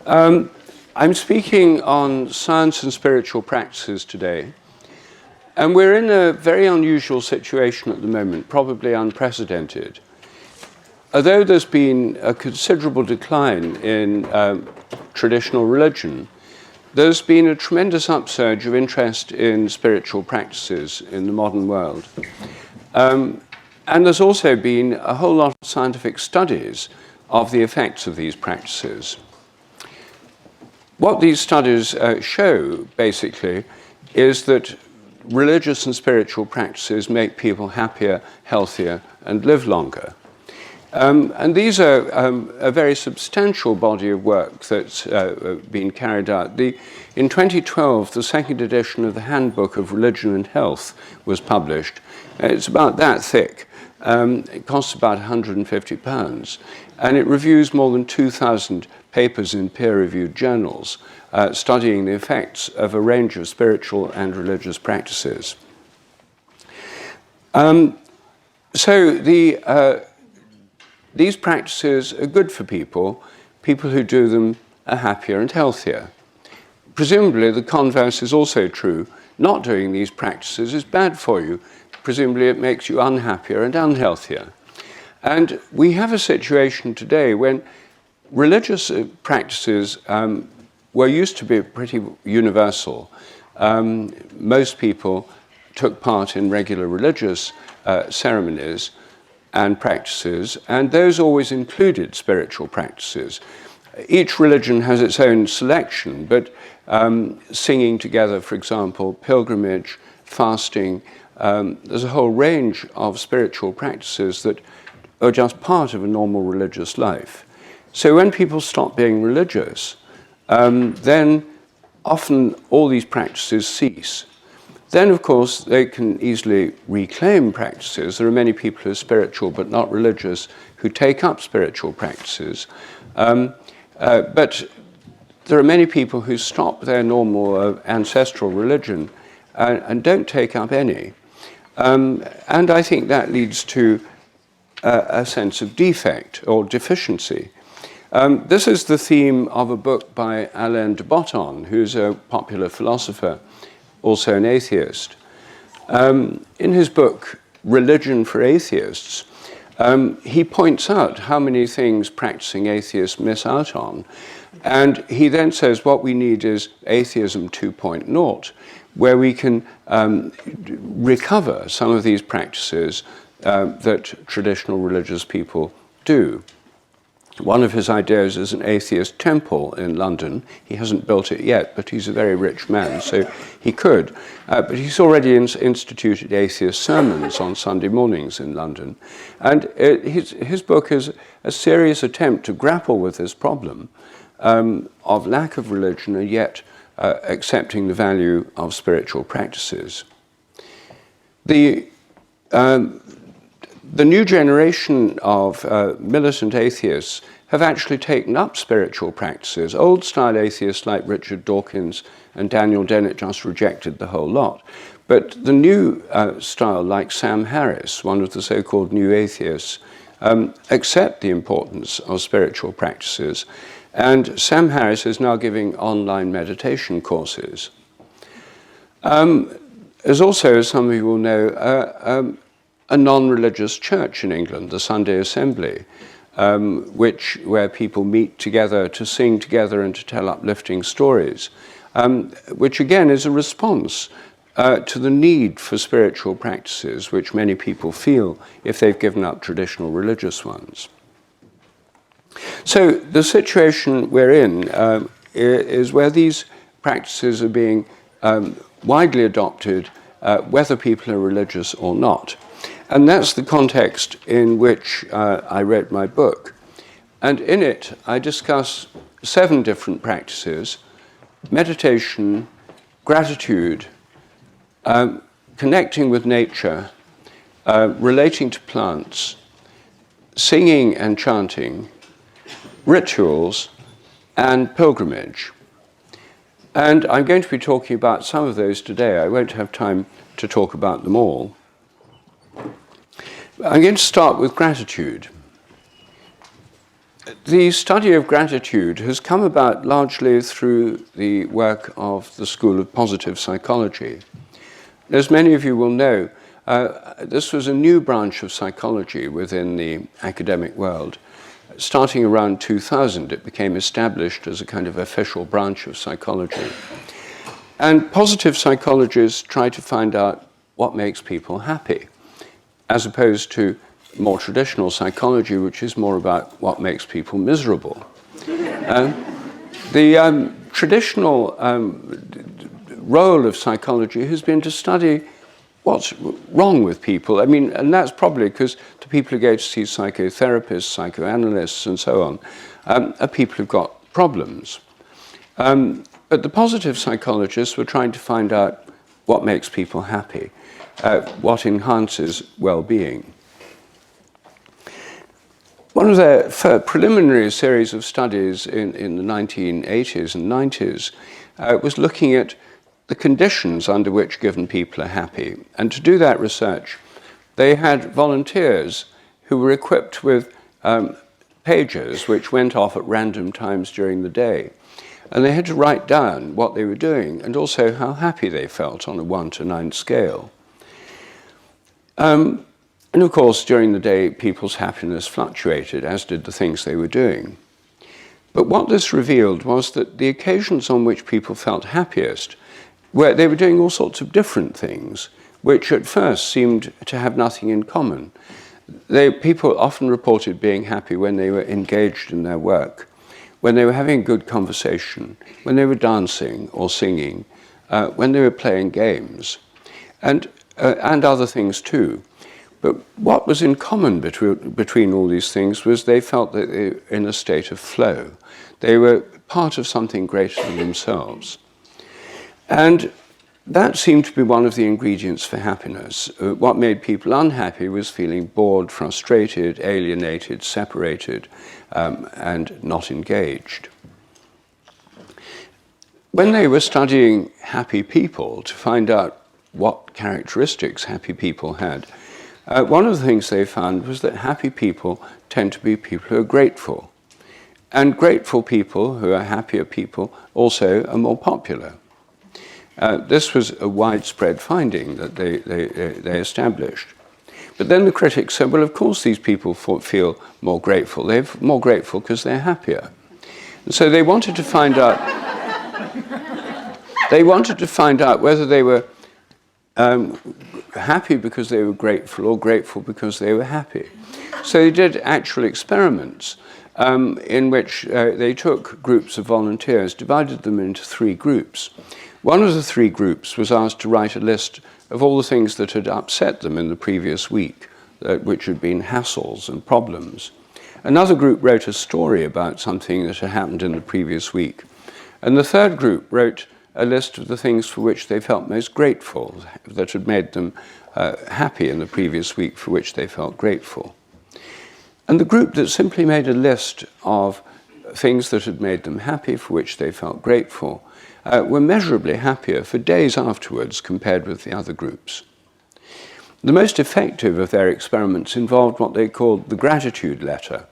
I'm speaking on science and spiritual practices today, and we're in a very unusual situation at the moment, probably unprecedented. Although there's been a considerable decline in traditional religion, there's been a tremendous upsurge of interest in spiritual practices in the modern world. And there's also been a whole lot of scientific studies of the effects of these practices. What these studies show, basically, is that religious and spiritual practices make people happier, healthier, and live longer. And these are a very substantial body of work that's been carried out. In 2012, the second edition of the Handbook of Religion and Health was published. It's about that thick. It costs about £150, and it reviews more than 2,000 papers in peer-reviewed journals studying the effects of a range of spiritual and religious practices. These practices are good for people. People who do them are happier and healthier. Presumably, the converse is also true. Not doing these practices is bad for you. Presumably, it makes you unhappier and unhealthier. And we have a situation today when religious practices were used to be pretty universal. Most people took part in regular religious ceremonies and practices, and those always included spiritual practices. Each religion has its own selection, but singing together, for example, pilgrimage, fasting, there's a whole range of spiritual practices that are just part of a normal religious life. So when people stop being religious, then often all these practices cease. Then, of course, they can easily reclaim practices. There are many people who are spiritual but not religious who take up spiritual practices. But there are many people who stop their normal ancestral religion and don't take up any. And I think that leads to a sense of defect or deficiency. This is the theme of a book by Alain de Botton, who's a popular philosopher, also an atheist. In his book, Religion for Atheists, he points out how many things practicing atheists miss out on. And he then says what we need is atheism 2.0, where we can recover some of these practices that traditional religious people do. One of his ideas is an atheist temple in London. He hasn't built it yet, but he's a very rich man, so he could. But he's already instituted atheist sermons on Sunday mornings in London. And his book is a serious attempt to grapple with this problem of lack of religion and yet accepting the value of spiritual practices. The new generation of militant atheists have actually taken up spiritual practices. Old-style atheists like Richard Dawkins and Daniel Dennett just rejected the whole lot. But the new style, like Sam Harris, one of the so-called new atheists, accept the importance of spiritual practices. And Sam Harris is now giving online meditation courses. There's also, as some of you will know, a non-religious church in England, the Sunday Assembly, where people meet together to sing together and to tell uplifting stories, which again is a response to the need for spiritual practices, which many people feel if they've given up traditional religious ones. So the situation we're in is where these practices are being widely adopted, whether people are religious or not. And that's the context in which I wrote my book. And in it, I discuss 7 different practices: meditation, gratitude, connecting with nature, relating to plants, singing and chanting, rituals, and pilgrimage. And I'm going to be talking about some of those today. I won't have time to talk about them all. I'm going to start with gratitude. the study of gratitude has come about largely through the work of the School of Positive Psychology. As many of you will know, this was a new branch of psychology within the academic world. Starting around 2000, it became established as a kind of official branch of psychology. And positive psychologists try to find out what makes people happy, as opposed to more traditional psychology, which is more about what makes people miserable. The traditional role of psychology has been to study what's wrong with people. I mean, and that's probably because the people who go to see psychotherapists, psychoanalysts, and so on, are people who've got problems. But the positive psychologists were trying to find out what makes people happy, what enhances well-being. One of their preliminary series of studies in the 1980s and 90s was looking at the conditions under which given people are happy. And to do that research, they had volunteers who were equipped with pagers which went off at random times during the day. And they had to write down what they were doing and also how happy they felt on a 1 to 9 scale. And of course, during the day, people's happiness fluctuated, as did the things they were doing. But what this revealed was that the occasions on which people felt happiest, where they were doing all sorts of different things, which at first seemed to have nothing in common. People often reported being happy when they were engaged in their work, when they were having good conversation, when they were dancing or singing, when they were playing games, and other things too. But what was in common between all these things was they felt that they were in a state of flow. They were part of something greater than themselves. And that seemed to be one of the ingredients for happiness. What made people unhappy was feeling bored, frustrated, alienated, separated, and not engaged. When they were studying happy people to find out what characteristics happy people had, one of the things they found was that happy people tend to be people who are grateful. And grateful people, who are happier people, also are more popular. This was a widespread finding that they established. But then the critics said, well, of course these people feel more grateful. They're more grateful because they're happier. And so they wanted to find out, whether they were happy because they were grateful or grateful because they were happy. So they did actual experiments in which they took groups of volunteers, divided them into 3 groups. One of the 3 groups was asked to write a list of all the things that had upset them in the previous week, which had been hassles and problems. Another group wrote a story about something that had happened in the previous week. And the 3rd group wrote a list of the things for which they felt most grateful, that had made them happy in the previous week, for which they felt grateful. And the group that simply made a list of things that had made them happy, for which they felt grateful, were measurably happier for days afterwards compared with the other groups. The most effective of their experiments involved what they called the gratitude letter.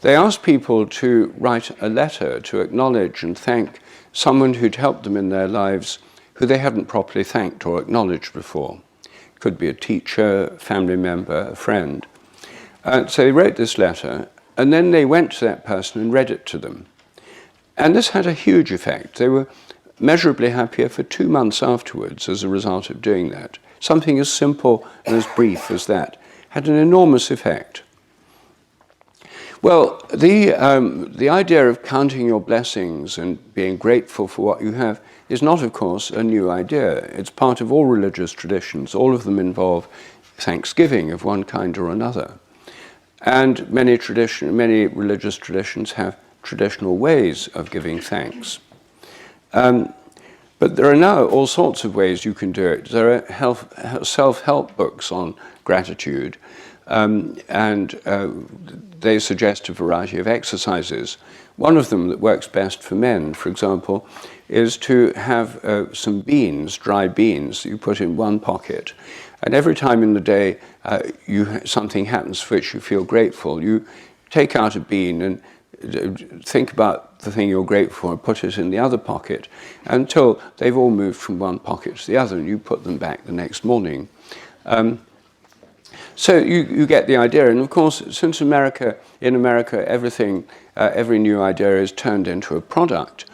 They asked people to write a letter to acknowledge and thank someone who'd helped them in their lives who they hadn't properly thanked or acknowledged before. It could be a teacher, a family member, a friend. So they wrote this letter, and then they went to that person and read it to them. And this had a huge effect. They were measurably happier for 2 months afterwards as a result of doing that. Something as simple and as brief as that had an enormous effect. Well, the idea of counting your blessings and being grateful for what you have is not, of course, a new idea. It's part of all religious traditions. All of them involve thanksgiving of one kind or another. And many religious traditions have traditional ways of giving thanks. But there are now all sorts of ways you can do it. There are self-help books on gratitude, and they suggest a variety of exercises. One of them that works best for men, for example, is to have some beans, dry beans, that you put in one pocket. And every time in the day something happens for which you feel grateful, you take out a bean and think about the thing you're grateful for and put it in the other pocket until they've all moved from one pocket to the other, and you put them back the next morning. So you get the idea. And of course, since in America, everything, every new idea is turned into a product.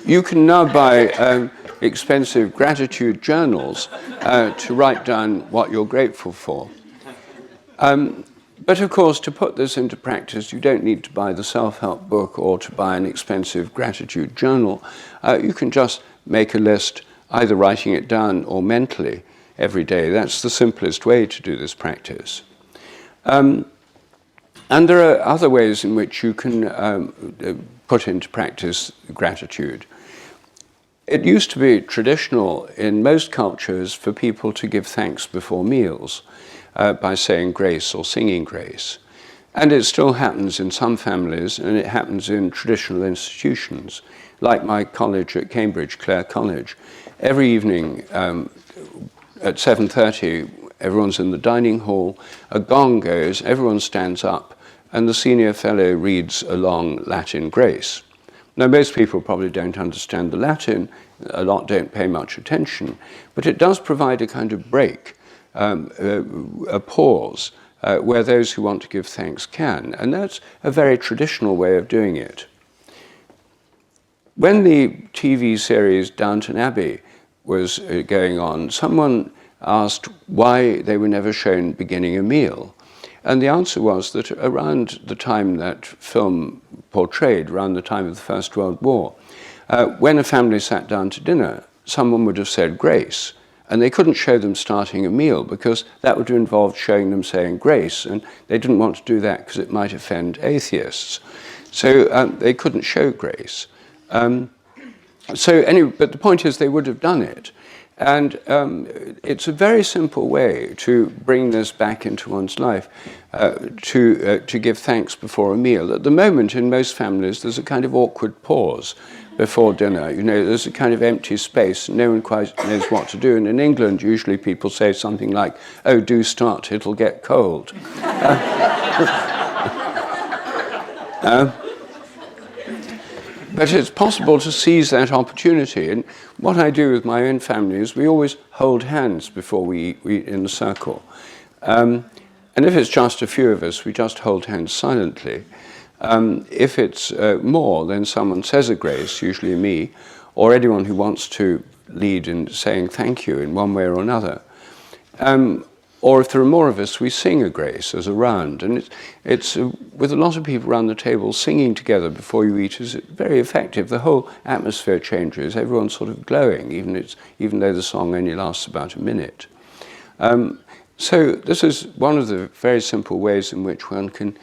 You can now buy expensive gratitude journals to write down what you're grateful for. But of course, to put this into practice, you don't need to buy the self-help book or to buy an expensive gratitude journal. You can just make a list, either writing it down or mentally every day. That's the simplest way to do this practice. And there are other ways in which you can put into practice gratitude. It used to be traditional in most cultures for people to give thanks before meals by saying grace or singing grace. And it still happens in some families, and it happens in traditional institutions, like my college at Cambridge, Clare College. Every evening at 7:30, everyone's in the dining hall, a gong goes, everyone stands up, and the senior fellow reads a long Latin grace. Now, most people probably don't understand the Latin, a lot don't pay much attention, but it does provide a kind of break, a pause, where those who want to give thanks can, and that's a very traditional way of doing it. When the TV series Downton Abbey was going on, someone asked why they were never shown beginning a meal. And the answer was that around the time that film portrayed, around the time of the First World War, when a family sat down to dinner, someone would have said grace, and they couldn't show them starting a meal because that would have involved showing them saying grace, and they didn't want to do that because it might offend atheists. So they couldn't show grace. But the point is they would have done it. And it's a very simple way to bring this back into one's life, to give thanks before a meal. At the moment, in most families, there's a kind of awkward pause before dinner. You know, there's a kind of empty space. No one quite knows what to do. And in England, usually people say something like, "Oh, do start, it'll get cold." But it's possible to seize that opportunity. And what I do with my own family is we always hold hands before we eat in the circle. And if it's just a few of us, we just hold hands silently. If it's more, then someone says a grace, usually me, or anyone who wants to lead in saying thank you in one way or another. Or if there are more of us, we sing a grace as a round. And it's with a lot of people around the table, singing together before you eat is very effective. The whole atmosphere changes. Everyone's sort of glowing, even though the song only lasts about a minute. So this is one of the very simple ways in which one can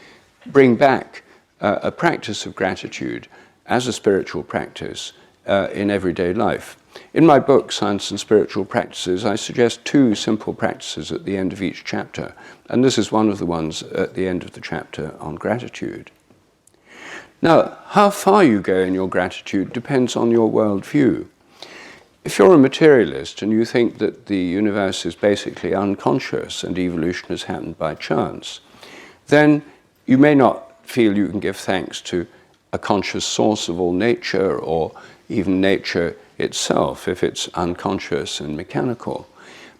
bring back a practice of gratitude as a spiritual practice in everyday life. In my book, Science and Spiritual Practices, I suggest 2 simple practices at the end of each chapter, and this is one of the ones at the end of the chapter on gratitude. Now, how far you go in your gratitude depends on your worldview. If you're a materialist and you think that the universe is basically unconscious and evolution has happened by chance, then you may not feel you can give thanks to a conscious source of all nature or even nature itself if it's unconscious and mechanical.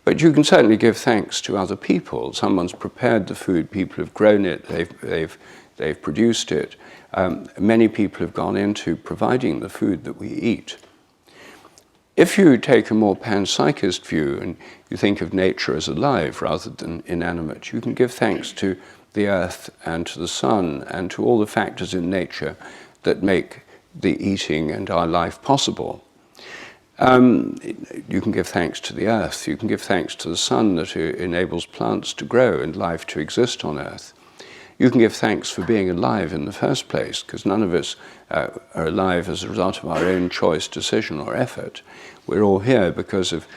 But you can certainly give thanks to other people. Someone's prepared the food, people have grown it, they've produced it. Many people have gone into providing the food that we eat. If you take a more panpsychist view and you think of nature as alive rather than inanimate, you can give thanks to the earth and to the sun and to all the factors in nature that make the eating and our life possible. You can give thanks to the earth, you can give thanks to the sun that enables plants to grow and life to exist on earth. You can give thanks for being alive in the first place, because none of us are alive as a result of our own choice, decision or effort. We're all here because of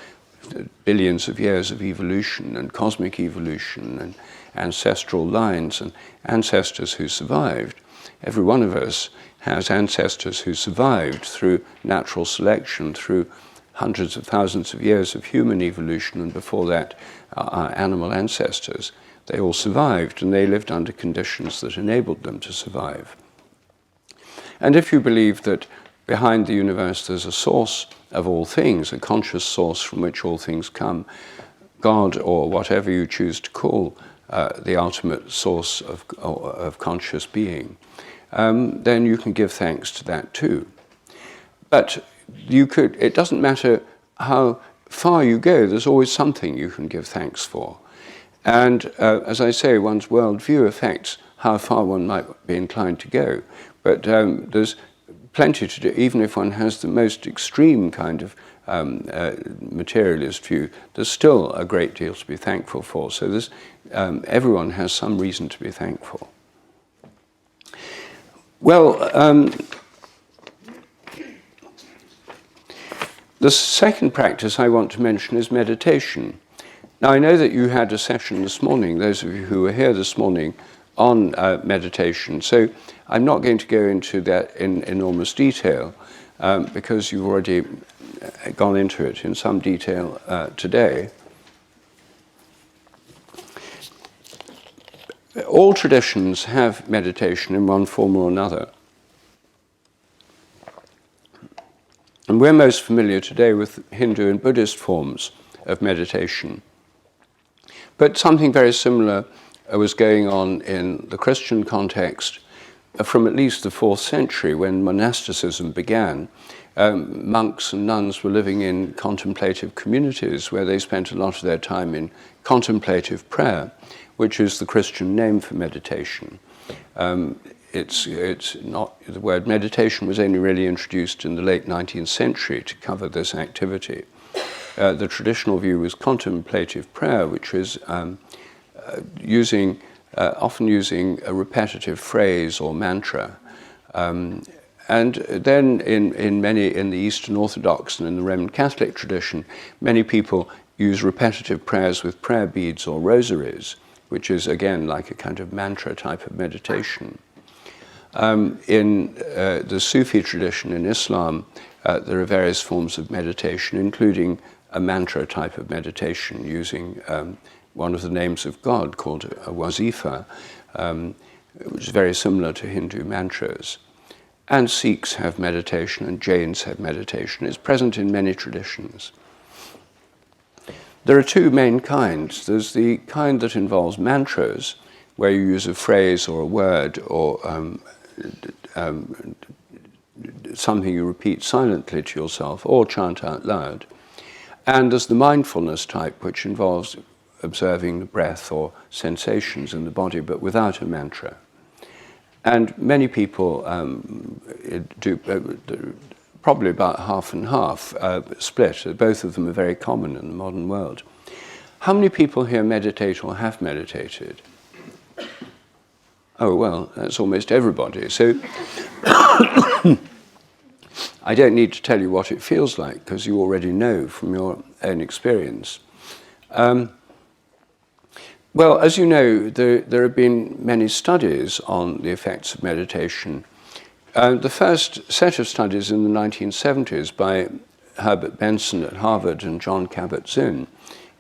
billions of years of evolution and cosmic evolution and ancestral lines and ancestors who survived. Every one of us has ancestors who survived through natural selection, through hundreds of thousands of years of human evolution, and before that, our animal ancestors. they all survived, and they lived under conditions that enabled them to survive. And if you believe that behind the universe there's a source of all things, a conscious source from which all things come, God, or whatever you choose to call the ultimate source of conscious being, then you can give thanks to that too. But it doesn't matter how far you go, there's always something you can give thanks for. And as I say, one's worldview affects how far one might be inclined to go. But there's plenty to do, even if one has the most extreme kind of materialist view, there's still a great deal to be thankful for. So everyone has some reason to be thankful. Well, the second practice I want to mention is meditation. Now, I know that you had a session this morning, those of you who were here this morning, on meditation. So I'm not going to go into that in enormous detail because you've already gone into it in some detail today. All traditions have meditation in one form or another. And we're most familiar today with Hindu and Buddhist forms of meditation. But something very similar was going on in the Christian context from at least the 4th century when monasticism began. Monks and nuns were living in contemplative communities where they spent a lot of their time in contemplative prayer, which is the Christian name for meditation. It's not, the word meditation was only really introduced in the late 19th century to cover this activity. The traditional view was contemplative prayer, which is often using a repetitive phrase or mantra. And then in the Eastern Orthodox and in the Roman Catholic tradition, many people use repetitive prayers with prayer beads or rosaries, which is again like a kind of mantra type of meditation. In the Sufi tradition in Islam, there are various forms of meditation, including a mantra type of meditation using one of the names of God called a wazifa, which is very similar to Hindu mantras. And Sikhs have meditation and Jains have meditation. It's present in many traditions. There are two main kinds. There's the kind that involves mantras, where you use a phrase or a word or something you repeat silently to yourself or chant out loud. And there's the mindfulness type, which involves observing the breath or sensations in the body, but without a mantra. And many people do probably about half and half split. Both of them are very common in the modern world. How many people here meditate or have meditated? Oh, well, that's almost everybody. So I don't need to tell you what it feels like because you already know from your own experience. Well, as you know, there have been many studies on the effects of meditation. The first set of studies in the 1970s by Herbert Benson at Harvard and John Kabat-Zinn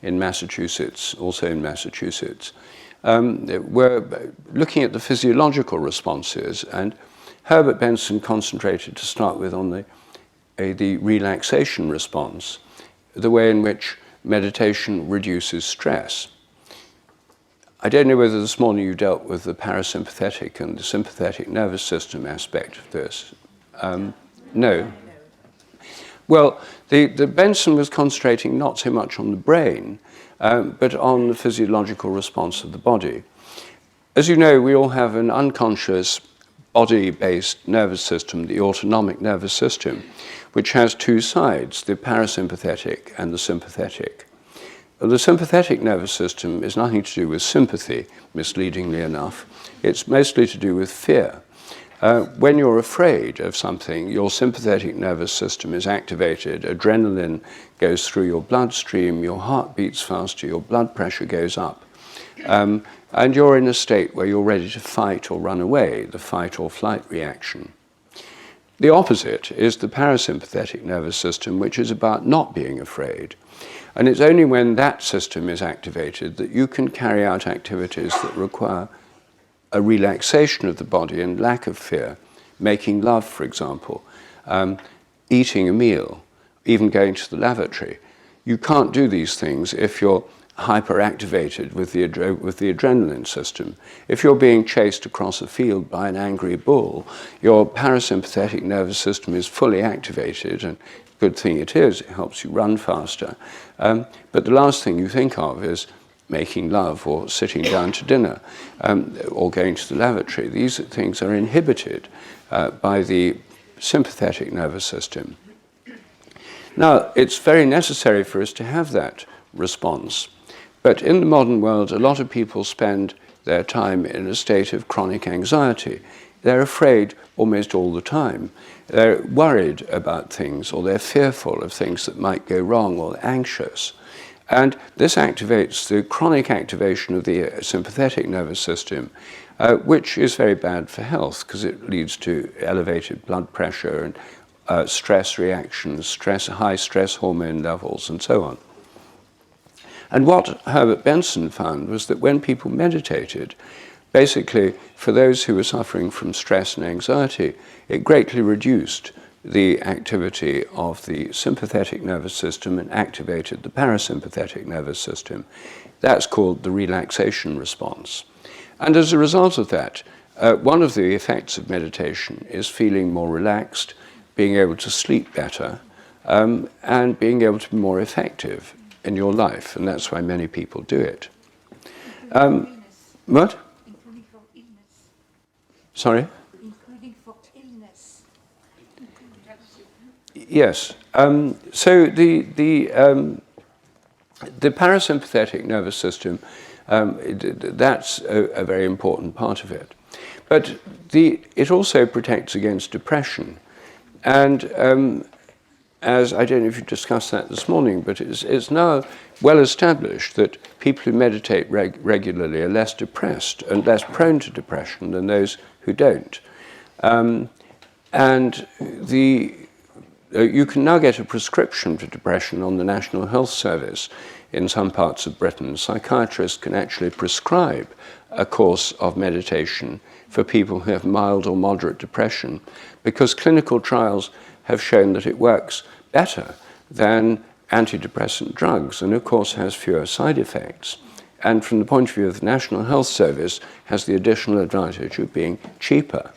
in Massachusetts, also in Massachusetts, were looking at the physiological responses, and Herbert Benson concentrated to start with on the relaxation response, the way in which meditation reduces stress. I don't know whether this morning you dealt with the parasympathetic and the sympathetic nervous system aspect of this. No? Well, the Benson was concentrating not so much on the brain, but on the physiological response of the body. As you know, we all have an unconscious body-based nervous system, the autonomic nervous system, which has two sides, the parasympathetic and the sympathetic. The sympathetic nervous system is nothing to do with sympathy, misleadingly enough. It's mostly to do with fear. When you're afraid of something, your sympathetic nervous system is activated, adrenaline goes through your bloodstream, your heart beats faster, your blood pressure goes up. And you're in a state where you're ready to fight or run away, the fight or flight reaction. The opposite is the parasympathetic nervous system, which is about not being afraid. And it's only when that system is activated that you can carry out activities that require a relaxation of the body and lack of fear. Making love, for example, eating a meal, even going to the lavatory. You can't do these things if you're hyperactivated with the adrenaline system. If you're being chased across a field by an angry bull, your parasympathetic nervous system is fully activated, and good thing it is, it helps you run faster. But the last thing you think of is making love or sitting down to dinner or going to the lavatory. These things are inhibited by the sympathetic nervous system. Now, it's very necessary for us to have that response. But in the modern world, a lot of people spend their time in a state of chronic anxiety. They're afraid almost all the time. They're worried about things, or they're fearful of things that might go wrong, or anxious. And this activates the chronic activation of the sympathetic nervous system, which is very bad for health because it leads to elevated blood pressure and stress reactions, high stress hormone levels, and so on. And what Herbert Benson found was that when people meditated, basically for those who were suffering from stress and anxiety, it greatly reduced the activity of the sympathetic nervous system and activated the parasympathetic nervous system. That's called the relaxation response. And as a result of that, one of the effects of meditation is feeling more relaxed, being able to sleep better, and being able to be more effective in your life, and that's why many people do it. What? Including for illness. Sorry? Including for illness. Yes. So the parasympathetic nervous system, that's a very important part of it. But it also protects against depression. And as I don't know if you discussed that this morning, but it's now well established that people who meditate regularly are less depressed and less prone to depression than those who don't. And you can now get a prescription for depression on the National Health Service in some parts of Britain. Psychiatrists can actually prescribe a course of meditation for people who have mild or moderate depression, because clinical trials have shown that it works better than antidepressant drugs, and of course has fewer side effects. And from the point of view of the National Health Service, has the additional advantage of being cheaper.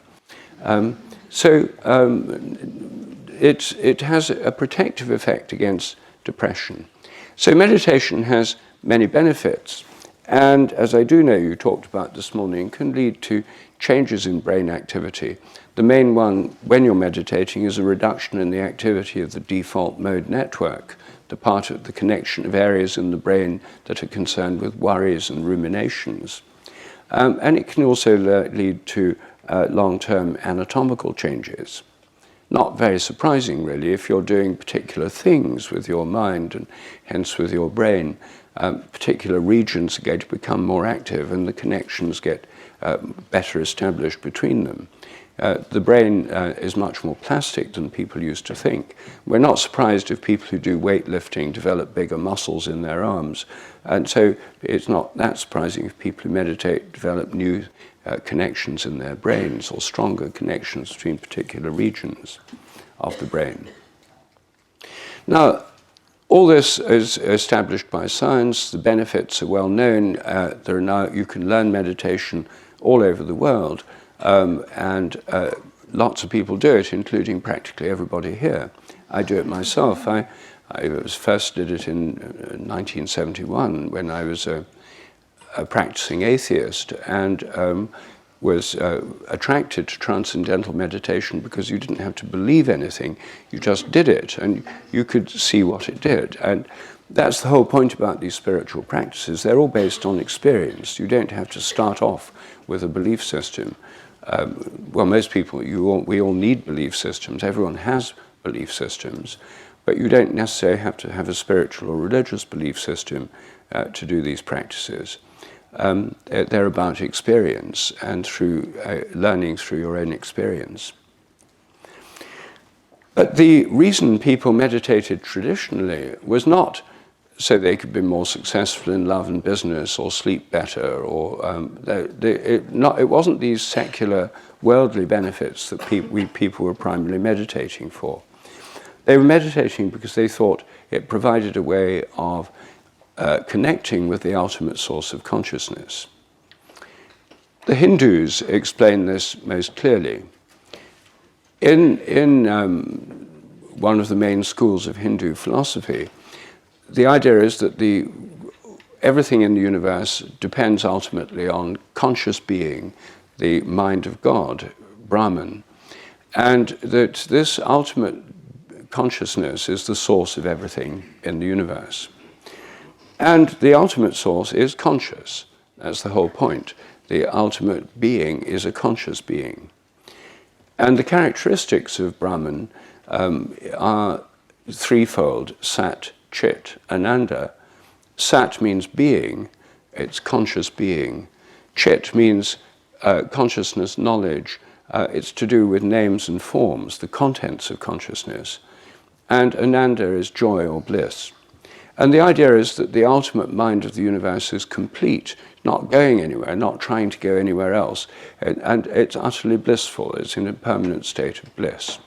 It has a protective effect against depression. So meditation has many benefits, and as I do know you talked about this morning, can lead to changes in brain activity. The main one, when you're meditating, is a reduction in the activity of the default mode network, the part of the connection of areas in the brain that are concerned with worries and ruminations. And it can also lead to long-term anatomical changes. Not very surprising, really, if you're doing particular things with your mind and hence with your brain. Particular regions are going to become more active and the connections get better established between them. The brain is much more plastic than people used to think. We're not surprised if people who do weightlifting develop bigger muscles in their arms. And so it's not that surprising if people who meditate develop new connections in their brains or stronger connections between particular regions of the brain. Now, all this is established by science. The benefits are well known. You can learn meditation all over the world. And lots of people do it, including practically everybody here. I do it myself. I first did it in 1971 when I was a practicing atheist and was attracted to transcendental meditation because you didn't have to believe anything. You just did it and you could see what it did. And that's the whole point about these spiritual practices. They're all based on experience. You don't have to start off with a belief system. Well, most people, we all need belief systems. Everyone has belief systems, but you don't necessarily have to have a spiritual or religious belief system to do these practices. They're about experience and through learning through your own experience. But the reason people meditated traditionally was not so they could be more successful in love and business or sleep better, or it wasn't these secular worldly benefits that people were primarily meditating for. They were meditating because they thought it provided a way of connecting with the ultimate source of consciousness. The Hindus explain this most clearly. In one of the main schools of Hindu philosophy, the idea is that everything in the universe depends ultimately on conscious being, the mind of God, Brahman, and that this ultimate consciousness is the source of everything in the universe. And the ultimate source is conscious. That's the whole point. The ultimate being is a conscious being. And the characteristics of Brahman are threefold: Sat, Chit, Ananda. Sat means being, it's conscious being. Chit means consciousness, knowledge. It's to do with names and forms, the contents of consciousness. And Ananda is joy or bliss. And the idea is that the ultimate mind of the universe is complete, not going anywhere, not trying to go anywhere else. And it's utterly blissful. It's in a permanent state of bliss.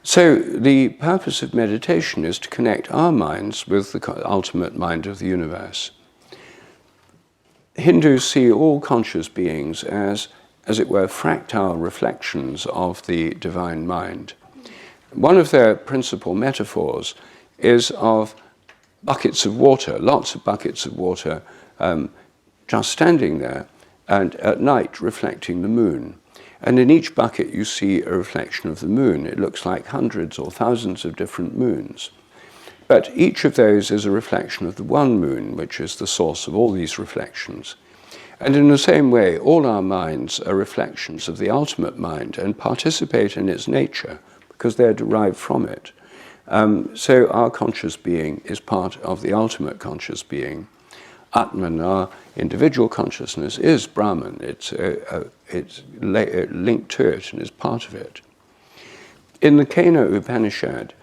So the purpose of meditation is to connect our minds with the ultimate mind of the universe. Hindus see all conscious beings as it were, fractal reflections of the divine mind. One of their principal metaphors is of buckets of water, lots of buckets of water, just standing there, and at night reflecting the moon. And in each bucket you see a reflection of the moon. It looks like hundreds or thousands of different moons. But each of those is a reflection of the one moon, which is the source of all these reflections. And in the same way, all our minds are reflections of the ultimate mind and participate in its nature because they're derived from it. So our conscious being is part of the ultimate conscious being. Atman, our individual consciousness, is Brahman. It's linked to it and is part of it. In the Kena Upanishad,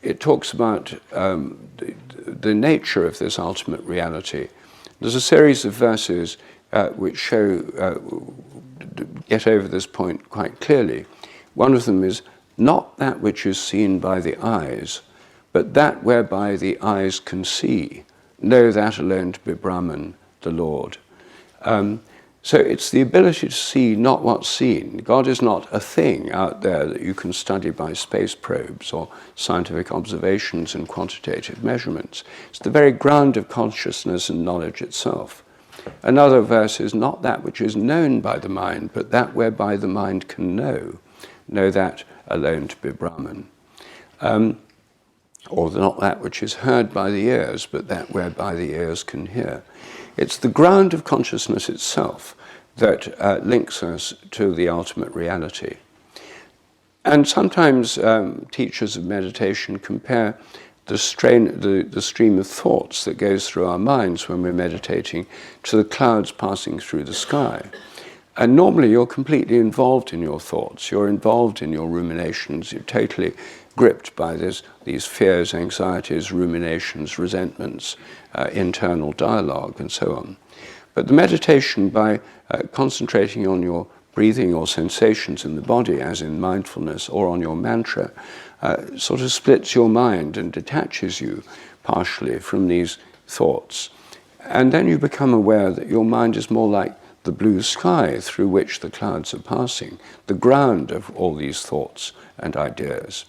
it talks about the nature of this ultimate reality. There's a series of verses which get over this point quite clearly. One of them is, not that which is seen by the eyes, but that whereby the eyes can see. Know that alone to be Brahman, the Lord. So it's the ability to see not what's seen. God is not a thing out there that you can study by space probes or scientific observations and quantitative measurements. It's the very ground of consciousness and knowledge itself. Another verse is, not that which is known by the mind, but that whereby the mind can know. Know that alone to be Brahman. Or not that which is heard by the ears, but that whereby the ears can hear. It's the ground of consciousness itself that links us to the ultimate reality. And sometimes teachers of meditation compare the stream of thoughts that goes through our minds when we're meditating to the clouds passing through the sky. And normally you're completely involved in your thoughts, you're involved in your ruminations, you're totally gripped by these fears, anxieties, ruminations, resentments, internal dialogue, and so on. But the meditation, by concentrating on your breathing or sensations in the body, as in mindfulness, or on your mantra, sort of splits your mind and detaches you partially from these thoughts. And then you become aware that your mind is more like the blue sky through which the clouds are passing, the ground of all these thoughts and ideas.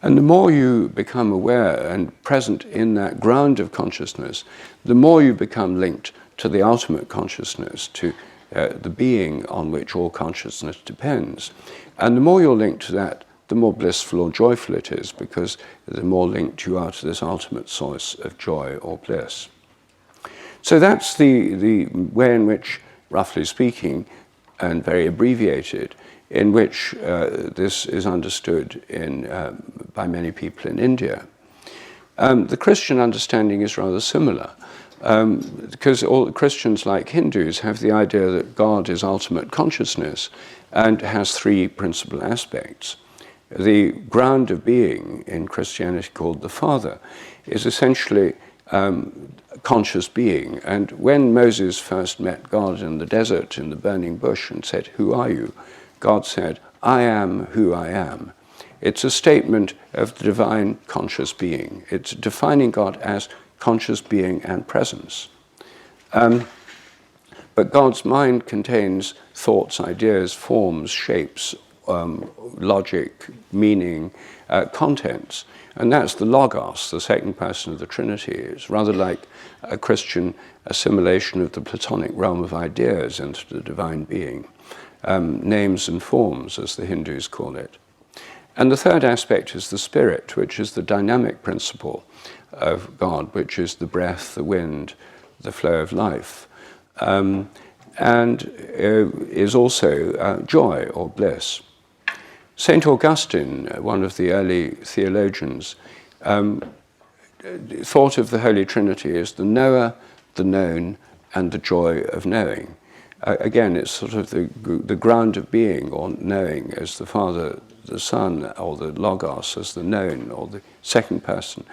And the more you become aware and present in that ground of consciousness, the more you become linked to the ultimate consciousness, to the being on which all consciousness depends. And the more you're linked to that, the more blissful or joyful it is, because the more linked you are to this ultimate source of joy or bliss. So that's the way in which, roughly speaking, and very abbreviated, in which this is understood by many people in India. The Christian understanding is rather similar, because all Christians, like Hindus, have the idea that God is ultimate consciousness and has three principal aspects. the ground of being in Christianity called the Father is essentially conscious being. And when Moses first met God in the desert, in the burning bush, and said, "Who are you?" God said, "I am who I am." It's a statement of the divine conscious being. It's defining God as conscious being and presence. But God's mind contains thoughts, ideas, forms, shapes, logic, meaning, contents. And that's the Logos, the second person of the Trinity. It's rather like a Christian assimilation of the Platonic realm of ideas into the divine being. Names and forms, as the Hindus call it. And the third aspect is the spirit, which is the dynamic principle of God, which is the breath, the wind, the flow of life. And is also joy or bliss. St. Augustine, one of the early theologians, thought of the Holy Trinity as the knower, the known, and the joy of knowing. Again, it's sort of the ground of being or knowing as the Father, the Son, or the Logos as the known, or the second person,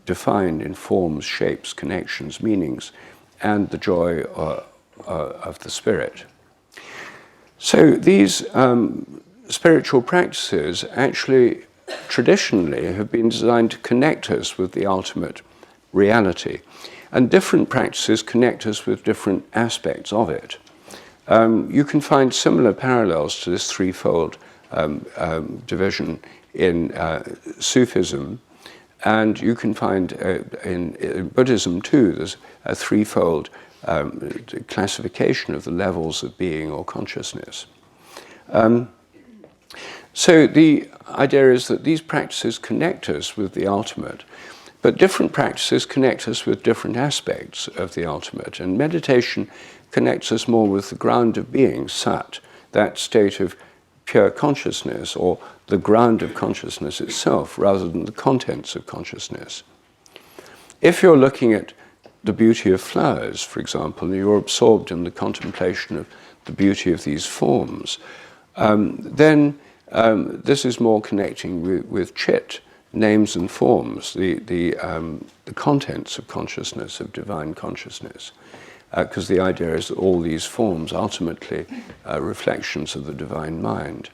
defined in forms, shapes, connections, meanings, and the joy of the Spirit. So these spiritual practices actually traditionally have been designed to connect us with the ultimate reality. And different practices connect us with different aspects of it. You can find similar parallels to this threefold division in Sufism, and you can find in Buddhism too, there's a threefold classification of the levels of being or consciousness. So the idea is that these practices connect us with the ultimate, but different practices connect us with different aspects of the ultimate, and meditation connects us more with the ground of being, sat, that state of pure consciousness, or the ground of consciousness itself, rather than the contents of consciousness. If you're looking at the beauty of flowers, for example, and you're absorbed in the contemplation of the beauty of these forms, then this is more connecting with chit, names and forms, the contents of consciousness, of divine consciousness, because the idea is that all these forms ultimately reflections of the divine mind.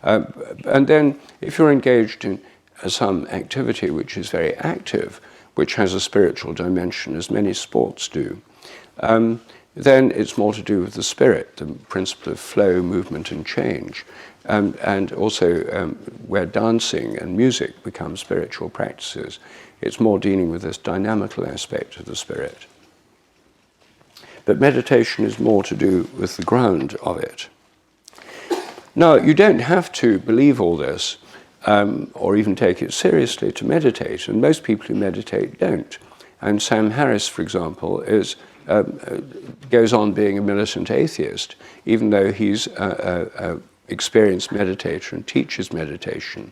And then if you're engaged in some activity which is very active, which has a spiritual dimension, as many sports do, then it's more to do with the spirit, the principle of flow, movement, and change. And also where dancing and music become spiritual practices, it's more dealing with this dynamical aspect of the spirit. But meditation is more to do with the ground of it. Now, you don't have to believe all this or even take it seriously to meditate, and most people who meditate don't. And Sam Harris, for example, goes on being a militant atheist, even though he's a experienced meditator and teaches meditation.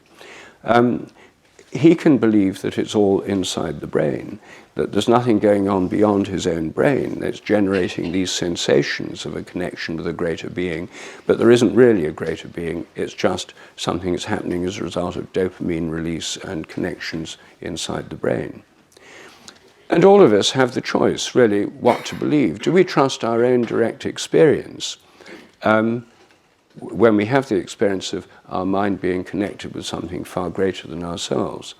He can believe that it's all inside the brain, that there's nothing going on beyond his own brain that's generating these sensations of a connection with a greater being, but there isn't really a greater being, it's just something that's happening as a result of dopamine release and connections inside the brain. And all of us have the choice, really, what to believe. Do we trust our own direct experience when we have the experience of our mind being connected with something far greater than ourselves?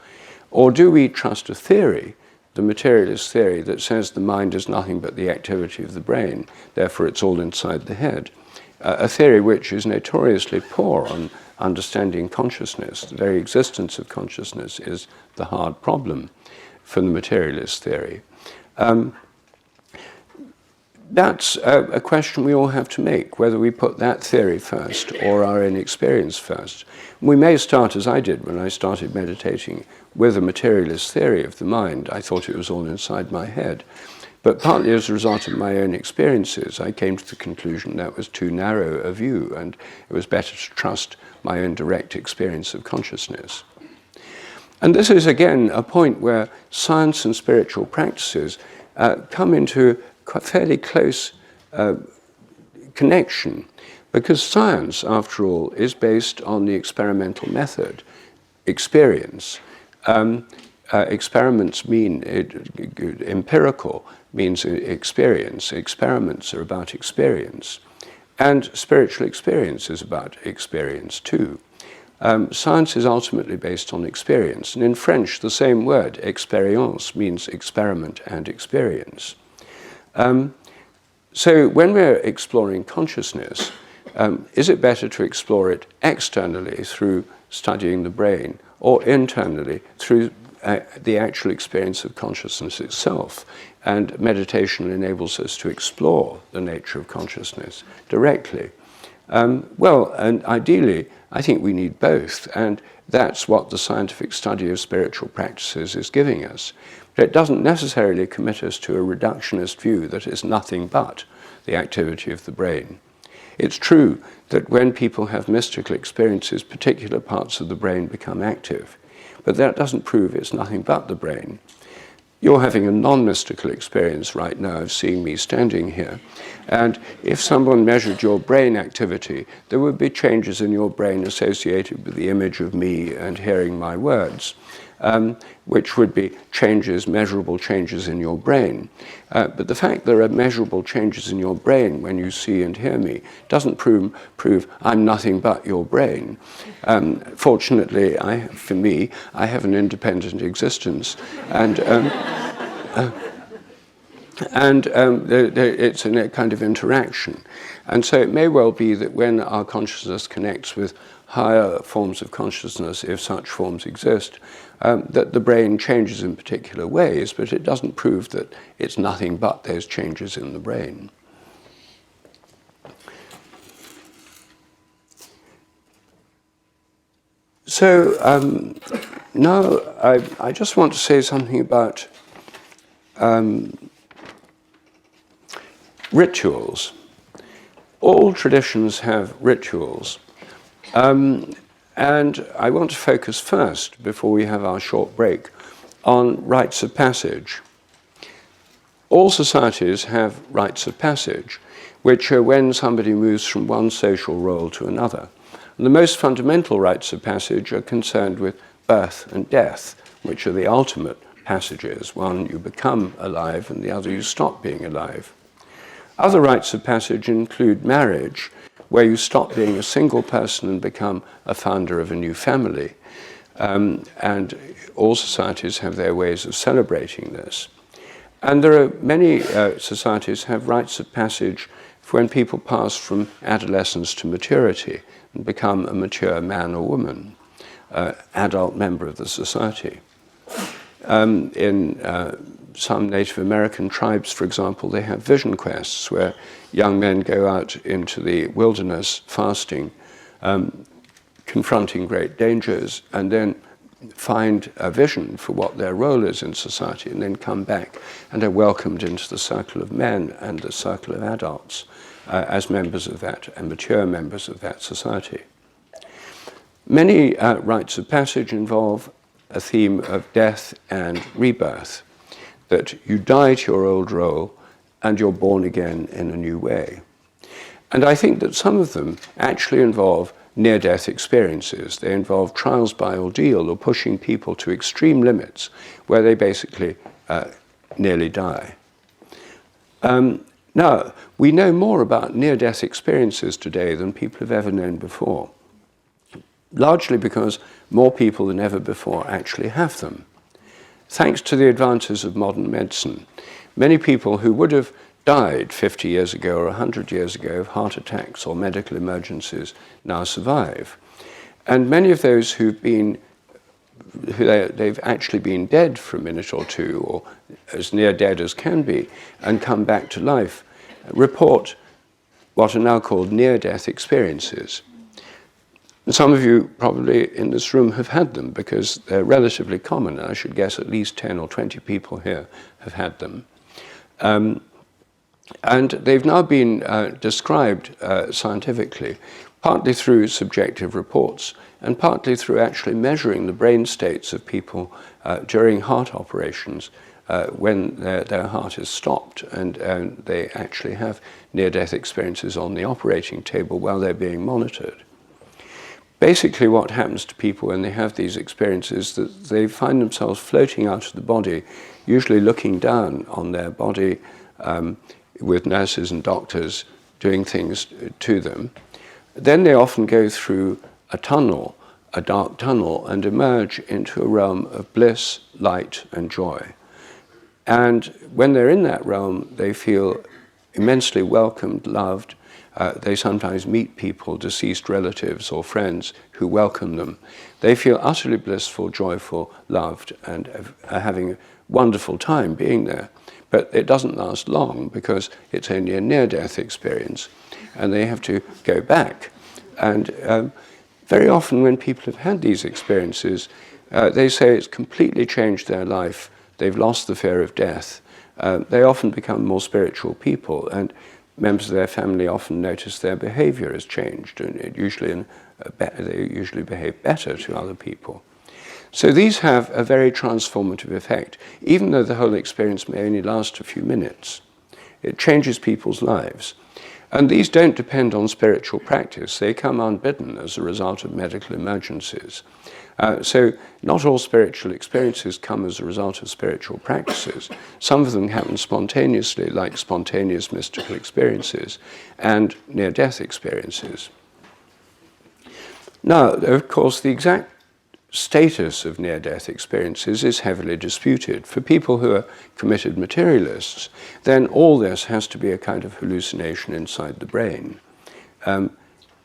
Or do we trust a theory, the materialist theory, that says the mind is nothing but the activity of the brain, therefore it's all inside the head? A theory which is notoriously poor on understanding consciousness. The very existence of consciousness is the hard problem for the materialist theory. That's a question we all have to make, whether we put that theory first or our own experience first. We may start, as I did when I started meditating, with a materialist theory of the mind. I thought it was all inside my head. But partly as a result of my own experiences, I came to the conclusion that was too narrow a view, and it was better to trust my own direct experience of consciousness. And this is, again, a point where science and spiritual practices come into a fairly close connection. Because science, after all, is based on the experimental method, experience. Experiments mean, empirical means experience. Experiments are about experience. And spiritual experience is about experience too. Science is ultimately based on experience. And in French, the same word, expérience, means experiment and experience. So when we're exploring consciousness, is it better to explore it externally through studying the brain, or internally through the actual experience of consciousness itself? And meditation enables us to explore the nature of consciousness directly. Well, and ideally, I think we need both, and that's what the scientific study of spiritual practices is giving us. But it doesn't necessarily commit us to a reductionist view that is nothing but the activity of the brain. It's true that when people have mystical experiences, particular parts of the brain become active, but that doesn't prove it's nothing but the brain. You're having a non-mystical experience right now of seeing me standing here, and if someone measured your brain activity, there would be changes in your brain associated with the image of me and hearing my words, which would be changes, measurable changes in your brain. But the fact there are measurable changes in your brain when you see and hear me doesn't prove I'm nothing but your brain. Fortunately, for me, I have an independent existence, and it's a kind of interaction. And so it may well be that when our consciousness connects with higher forms of consciousness, if such forms exist, that the brain changes in particular ways, but it doesn't prove that it's nothing but those changes in the brain. So now I just want to say something about rituals. All traditions have rituals. And I want to focus first, before we have our short break, on rites of passage. All societies have rites of passage, which are when somebody moves from one social role to another. And the most fundamental rites of passage are concerned with birth and death, which are the ultimate passages. One, you become alive, and the other, you stop being alive. Other rites of passage include marriage, where you stop being a single person and become a founder of a new family. And all societies have their ways of celebrating this. And there are many societies have rites of passage for when people pass from adolescence to maturity and become a mature man or woman, adult member of the society. In some Native American tribes, for example, they have vision quests where young men go out into the wilderness fasting, confronting great dangers, and then find a vision for what their role is in society, and then come back and are welcomed into the circle of men and the circle of adults as members of that, and mature members of that society. Many rites of passage involve a theme of death and rebirth, that you die to your old role and you're born again in a new way. And I think that some of them actually involve near-death experiences. They involve trials by ordeal, or pushing people to extreme limits where they basically nearly die. Now, we know more about near-death experiences today than people have ever known before, largely because more people than ever before actually have them. Thanks to the advances of modern medicine, many people who would have died 50 years ago or 100 years ago of heart attacks or medical emergencies now survive. And many of those they've actually been dead for a minute or two, or as near dead as can be, and come back to life, report what are now called near-death experiences. And some of you probably in this room have had them because they're relatively common. I should guess at least 10 or 20 people here have had them. And they've now been described scientifically, partly through subjective reports and partly through actually measuring the brain states of people during heart operations when their heart is stopped and they actually have near-death experiences on the operating table while they're being monitored. Basically what happens to people when they have these experiences is that they find themselves floating out of the body, usually looking down on their body with nurses and doctors doing things to them. Then they often go through a tunnel, a dark tunnel, and emerge into a realm of bliss, light, and joy. And when they're in that realm, they feel immensely welcomed, loved. They sometimes meet people, deceased relatives or friends, who welcome them. They feel utterly blissful, joyful, loved, and are having a wonderful time being there. But it doesn't last long because it's only a near-death experience, and they have to go back. And very often when people have had these experiences, they say it's completely changed their life. They've lost the fear of death. They often become more spiritual people, and members of their family often notice their behavior has changed, and they usually behave better to other people. So these have a very transformative effect, even though the whole experience may only last a few minutes. It changes people's lives. And these don't depend on spiritual practice. They come unbidden as a result of medical emergencies. So not all spiritual experiences come as a result of spiritual practices. Some of them happen spontaneously, like spontaneous mystical experiences and near-death experiences. Now, of course, the exact status of near-death experiences is heavily disputed. For people who are committed materialists, then all this has to be a kind of hallucination inside the brain.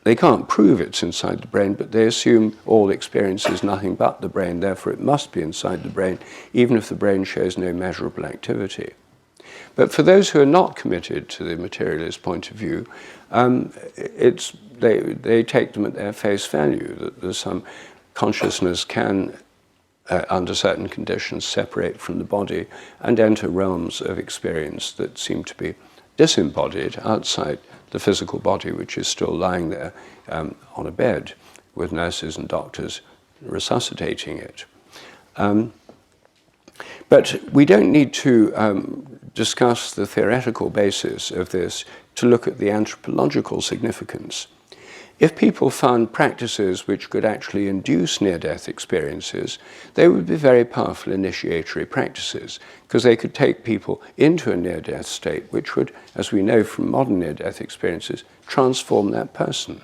They can't prove it's inside the brain, but they assume all experience is nothing but the brain, therefore it must be inside the brain, even if the brain shows no measurable activity. But for those who are not committed to the materialist point of view, they take them at their face value, that there's some consciousness can, under certain conditions, separate from the body and enter realms of experience that seem to be disembodied outside the physical body, which is still lying there on a bed with nurses and doctors resuscitating it. But we don't need to discuss the theoretical basis of this to look at the anthropological significance. If people found practices which could actually induce near-death experiences, they would be very powerful initiatory practices, because they could take people into a near-death state, which would, as we know from modern near-death experiences, transform that person.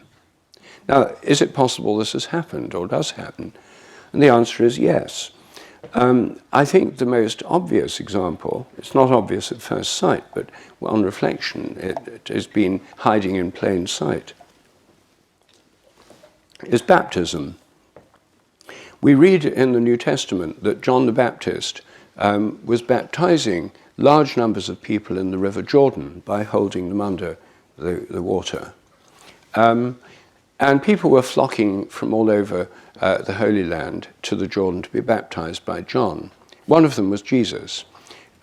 Now, is it possible this has happened or does happen? And the answer is yes. I think the most obvious example, it's not obvious at first sight, but on reflection, it has been hiding in plain sight, is baptism. We read in the New Testament that John the Baptist was baptizing large numbers of people in the River Jordan by holding them under the water. And people were flocking from all over the Holy Land to the Jordan to be baptized by John. One of them was Jesus.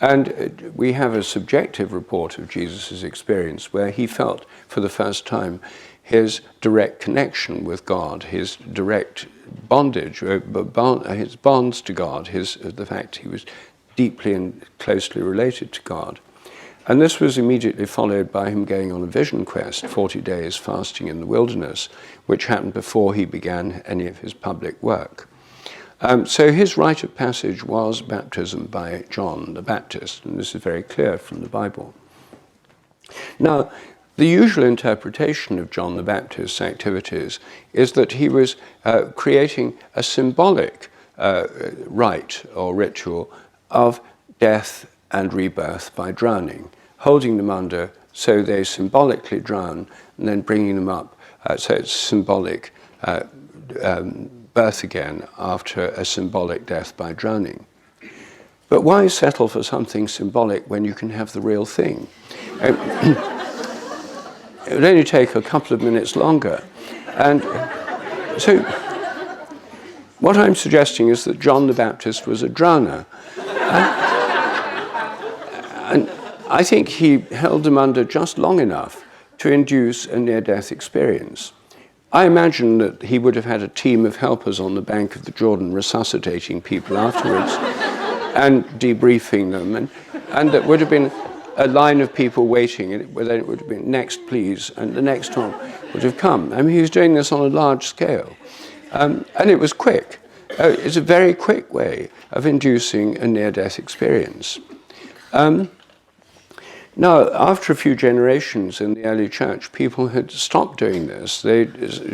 And we have a subjective report of Jesus' experience where he felt for the first time his direct connection with God, his direct bondage, his bonds to God, the fact he was deeply and closely related to God. And this was immediately followed by him going on a vision quest, 40 days fasting in the wilderness, which happened before he began any of his public work. So his rite of passage was baptism by John the Baptist, and this is very clear from the Bible. Now, the usual interpretation of John the Baptist's activities is that he was creating a symbolic rite or ritual of death and rebirth by drowning, holding them under so they symbolically drown, and then bringing them up so it's symbolic birth again after a symbolic death by drowning. But why settle for something symbolic when you can have the real thing? It would only take a couple of minutes longer. And so what I'm suggesting is that John the Baptist was a drowner. And I think he held them under just long enough to induce a near-death experience. I imagine that he would have had a team of helpers on the bank of the Jordan resuscitating people afterwards. and debriefing them, and there would have been a line of people waiting, and then it would have been next please, and the next one would have come. I mean, he was doing this on a large scale, and it was quick. It's a very quick way of inducing a near-death experience. Now, after a few generations in the early church, people had stopped doing this. They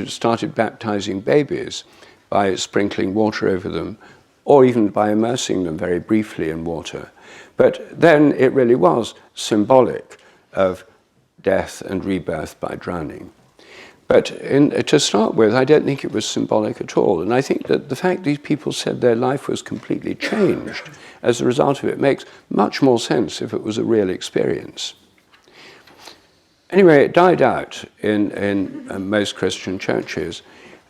started baptizing babies by sprinkling water over them, or even by immersing them very briefly in water. But then it really was symbolic of death and rebirth by drowning. But to start with, I don't think it was symbolic at all. And I think that the fact these people said their life was completely changed as a result of it makes much more sense if it was a real experience. Anyway, it died out in most Christian churches.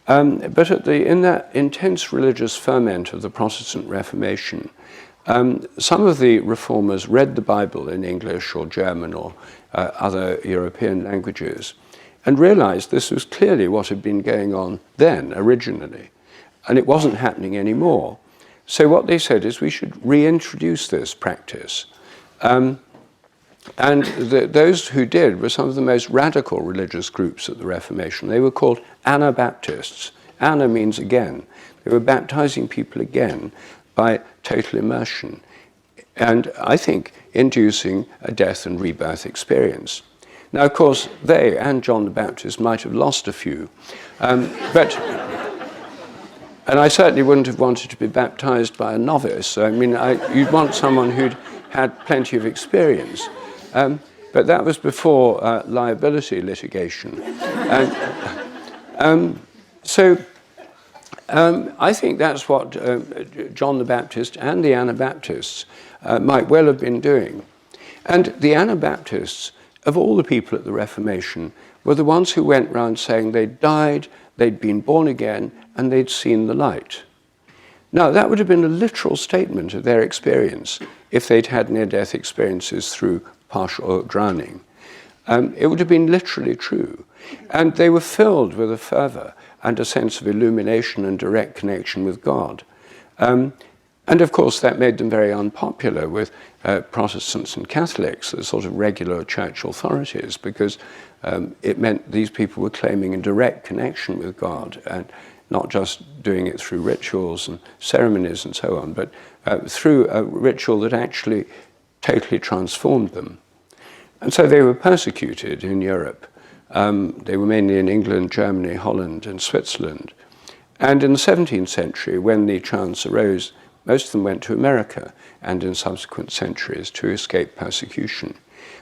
But in that intense religious ferment of the Protestant Reformation, some of the reformers read the Bible in English or German or other European languages and realized this was clearly what had been going on then, originally, and it wasn't happening anymore. So what they said is we should reintroduce this practice. Those who did were some of the most radical religious groups at the Reformation. They were called Anabaptists. Ana means again. They were baptizing people again by total immersion, and I think inducing a death and rebirth experience. Now, of course, they and John the Baptist might have lost a few, and I certainly wouldn't have wanted to be baptized by a novice. I mean, you'd want someone who'd had plenty of experience. But that was before liability litigation. I think that's what John the Baptist and the Anabaptists might well have been doing. And the Anabaptists, of all the people at the Reformation, were the ones who went round saying they'd died, they'd been born again, and they'd seen the light. Now, that would have been a literal statement of their experience if they'd had near-death experiences through partial drowning. It would have been literally true. And they were filled with a fervor and a sense of illumination and direct connection with God. And of course, that made them very unpopular with Protestants and Catholics, the sort of regular church authorities, because it meant these people were claiming a direct connection with God, and not just doing it through rituals and ceremonies and so on, but through a ritual that actually totally transformed them. And so they were persecuted in Europe. They were mainly in England, Germany, Holland, and Switzerland. And in the 17th century, when the chance arose, most of them went to America, and in subsequent centuries to escape persecution,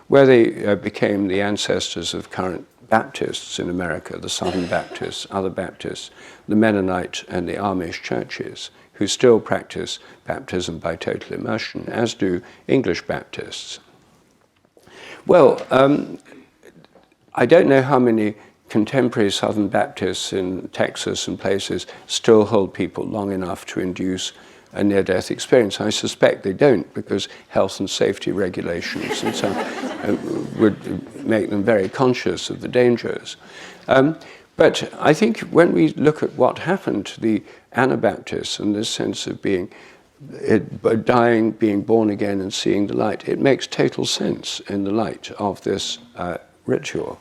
where they became the ancestors of current Baptists in America, the Southern Baptists, other Baptists, the Mennonite and the Amish churches, who still practice baptism by total immersion, as do English Baptists. Well, I don't know how many contemporary Southern Baptists in Texas and places still hold people long enough to induce a near-death experience. I suspect they don't, because health and safety regulations and so on would make them very conscious of the dangers. But I think when we look at what happened to the Anabaptists and this sense of dying, being born again and seeing the light, it makes total sense in the light of this ritual.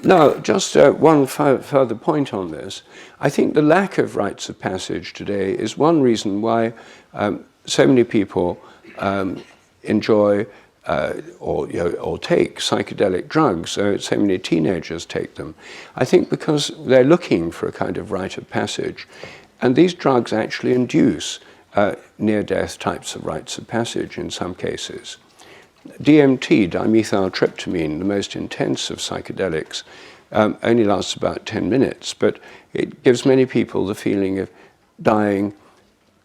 Now, just one further point on this. I think the lack of rites of passage today is one reason why so many people enjoy or take psychedelic drugs. So many teenagers take them. I think because they're looking for a kind of rite of passage, and these drugs actually induce near-death types of rites of passage in some cases. DMT, dimethyltryptamine, the most intense of psychedelics, only lasts about 10 minutes, but it gives many people the feeling of dying,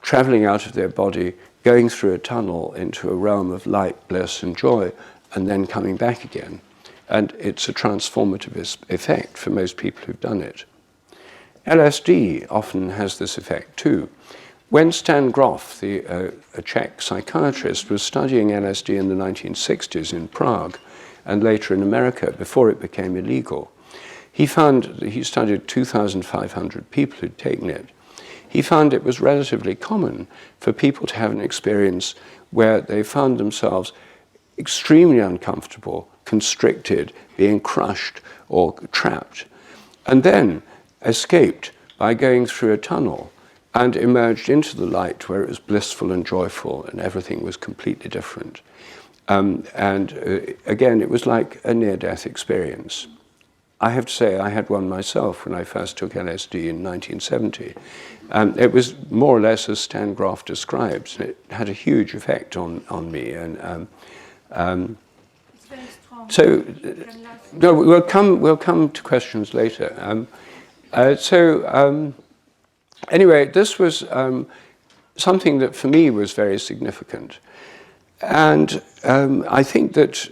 traveling out of their body, going through a tunnel into a realm of light, bliss, and joy, and then coming back again. And it's a transformative effect for most people who've done it. LSD often has this effect too. When Stan Grof, a Czech psychiatrist, was studying LSD in the 1960s in Prague and later in America before it became illegal, he found that he studied 2,500 people who'd taken it. he found it was relatively common for people to have an experience where they found themselves extremely uncomfortable, constricted, being crushed or trapped, and then escaped by going through a tunnel and emerged into the light where it was blissful and joyful and everything was completely different. Again, it was like a near-death experience. I have to say I had one myself when I first took LSD in 1970. It was more or less as Stan Groff describes. It had a huge effect on me. It's very strong. So, no, we'll come to questions later. Anyway, this was something that for me was very significant. And I think that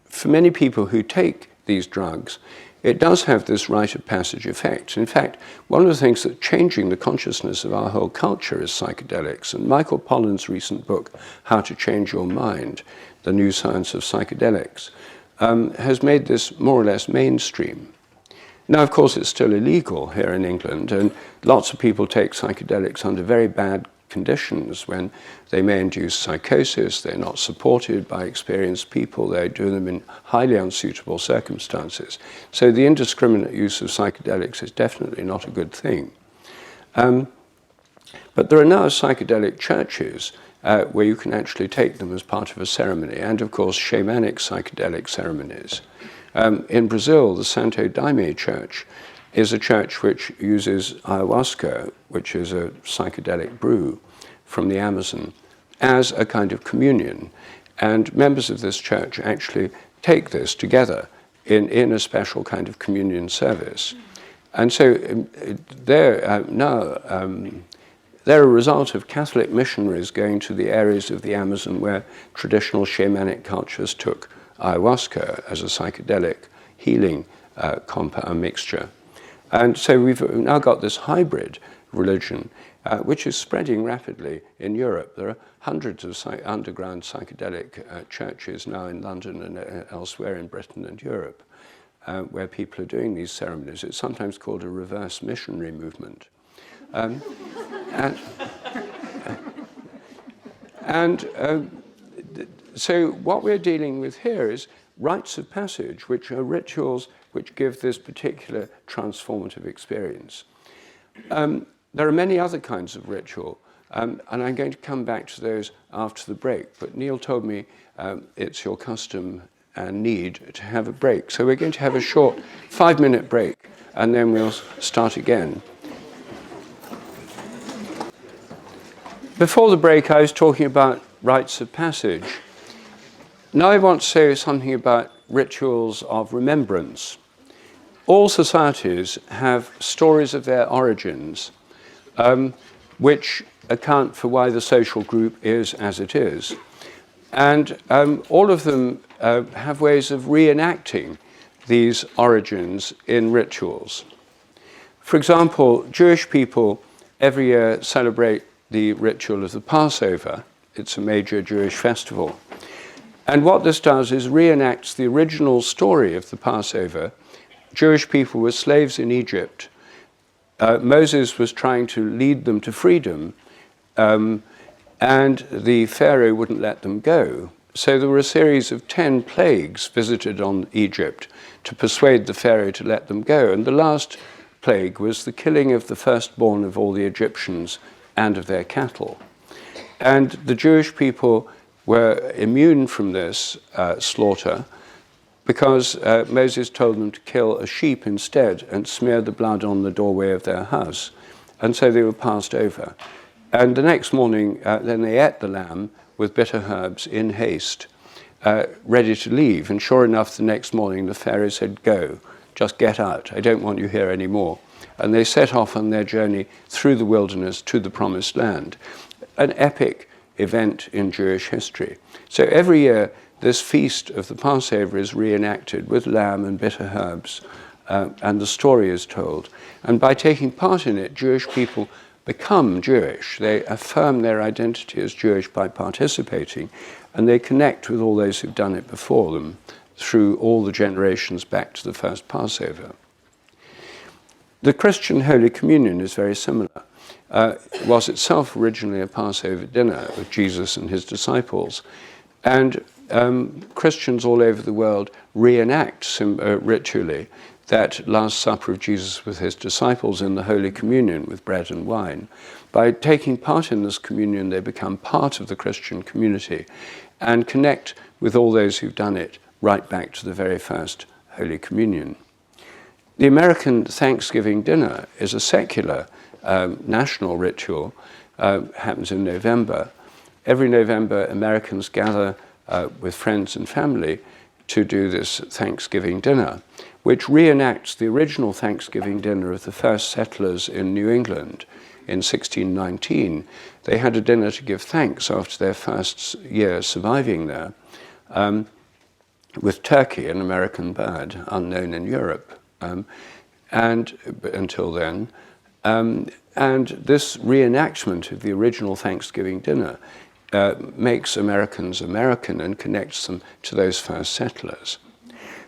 for many people who take these drugs, it does have this rite of passage effect. In fact, one of the things that's changing the consciousness of our whole culture is psychedelics. And Michael Pollan's recent book, How to Change Your Mind, The New Science of Psychedelics, has made this more or less mainstream. Now, of course, it's still illegal here in England, and lots of people take psychedelics under very bad conditions when they may induce psychosis, they're not supported by experienced people, they do them in highly unsuitable circumstances. So the indiscriminate use of psychedelics is definitely not a good thing. But there are now psychedelic churches where you can actually take them as part of a ceremony, and of course shamanic psychedelic ceremonies. In Brazil, the Santo Daime Church is a church which uses ayahuasca, which is a psychedelic brew from the Amazon, as a kind of communion. And members of this church actually take this together in a special kind of communion service. And so they're a result of Catholic missionaries going to the areas of the Amazon where traditional shamanic cultures took ayahuasca as a psychedelic healing compound mixture. And so we've now got this hybrid religion, which is spreading rapidly in Europe. There are hundreds of underground psychedelic churches now in London and elsewhere in Britain and Europe, where people are doing these ceremonies. It's sometimes called a reverse missionary movement. So what we're dealing with here is rites of passage, which are rituals which give this particular transformative experience. There are many other kinds of ritual, and I'm going to come back to those after the break, but Neil told me it's your custom and need to have a break. So we're going to have a short 5-minute break, and then we'll start again. Before the break, I was talking about rites of passage. Now I want to say something about rituals of remembrance. All societies have stories of their origins, which account for why the social group is as it is. And all of them have ways of reenacting these origins in rituals. For example, Jewish people every year celebrate the ritual of the Passover. It's a major Jewish festival. And what this does is reenacts the original story of the Passover. Jewish people were slaves in Egypt. Moses was trying to lead them to freedom, and the Pharaoh wouldn't let them go. So there were a series of 10 plagues visited on Egypt to persuade the Pharaoh to let them go. And the last plague was the killing of the firstborn of all the Egyptians and of their cattle. And the Jewish people were immune from this slaughter because Moses told them to kill a sheep instead and smear the blood on the doorway of their house. And so they were passed over. And the next morning, then they ate the lamb with bitter herbs in haste, ready to leave. And sure enough, the next morning, the Pharaoh said, "Go, just get out. I don't want you here anymore." And they set off on their journey through the wilderness to the Promised Land, an epic event in Jewish history. So every year, this feast of the Passover is reenacted with lamb and bitter herbs, and the story is told. And by taking part in it, Jewish people become Jewish. They affirm their identity as Jewish by participating, and they connect with all those who've done it before them through all the generations back to the first Passover. The Christian Holy Communion is very similar. was itself originally a Passover dinner with Jesus and his disciples. And Christians all over the world reenact ritually that Last Supper of Jesus with his disciples in the Holy Communion with bread and wine. By taking part in this communion, they become part of the Christian community and connect with all those who've done it right back to the very first Holy Communion. The American Thanksgiving dinner is a secular national ritual, happens in November. Every November, Americans gather with friends and family to do this Thanksgiving dinner, which reenacts the original Thanksgiving dinner of the first settlers in New England in 1619. They had a dinner to give thanks after their first year surviving there, with turkey, an American bird unknown in Europe, and until then. And this reenactment of the original Thanksgiving dinner makes Americans American and connects them to those first settlers.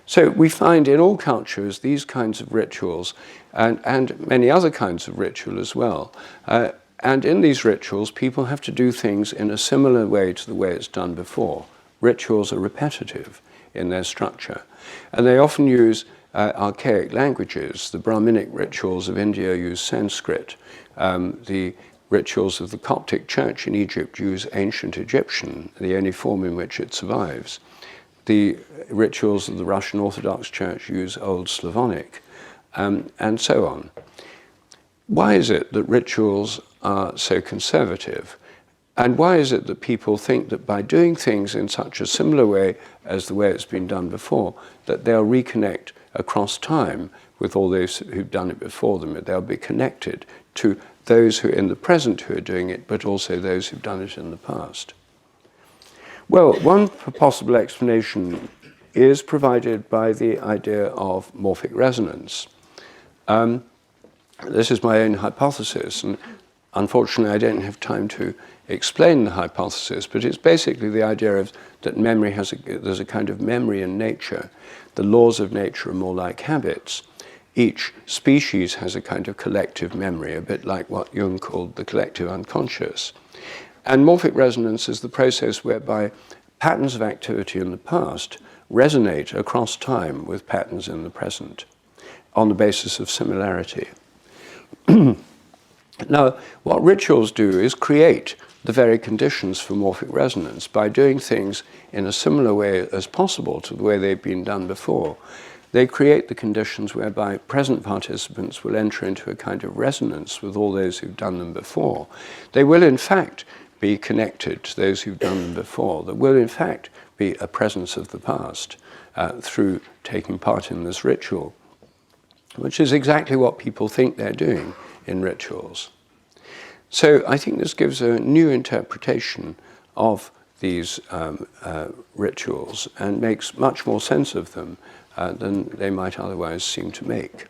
So we find in all cultures these kinds of rituals and many other kinds of ritual as well. And in these rituals, people have to do things in a similar way to the way it's done before. Rituals are repetitive in their structure. And they often use archaic languages. The Brahminic rituals of India use Sanskrit. The rituals of the Coptic Church in Egypt use ancient Egyptian, the only form in which it survives. The rituals of the Russian Orthodox Church use Old Slavonic, and so on. Why is it that rituals are so conservative? And why is it that people think that by doing things in such a similar way as the way it's been done before, that they'll reconnect across time with all those who've done it before them? They'll be connected to those who are in the present who are doing it, but also those who've done it in the past. Well, one possible explanation is provided by the idea of morphic resonance. This is my own hypothesis, and unfortunately I don't have time to explain the hypothesis, but it's basically the idea of that memory there's a kind of memory in nature. The laws of nature are more like habits. Each species has a kind of collective memory, a bit like what Jung called the collective unconscious. And morphic resonance is the process whereby patterns of activity in the past resonate across time with patterns in the present on the basis of similarity. Now, what rituals do is create the very conditions for morphic resonance by doing things in a similar way as possible to the way they've been done before. They create the conditions whereby present participants will enter into a kind of resonance with all those who've done them before. They will, in fact, be connected to those who've done them before. There will, in fact, be a presence of the past through taking part in this ritual, which is exactly what people think they're doing in rituals. So I think this gives a new interpretation of these rituals and makes much more sense of them than they might otherwise seem to make.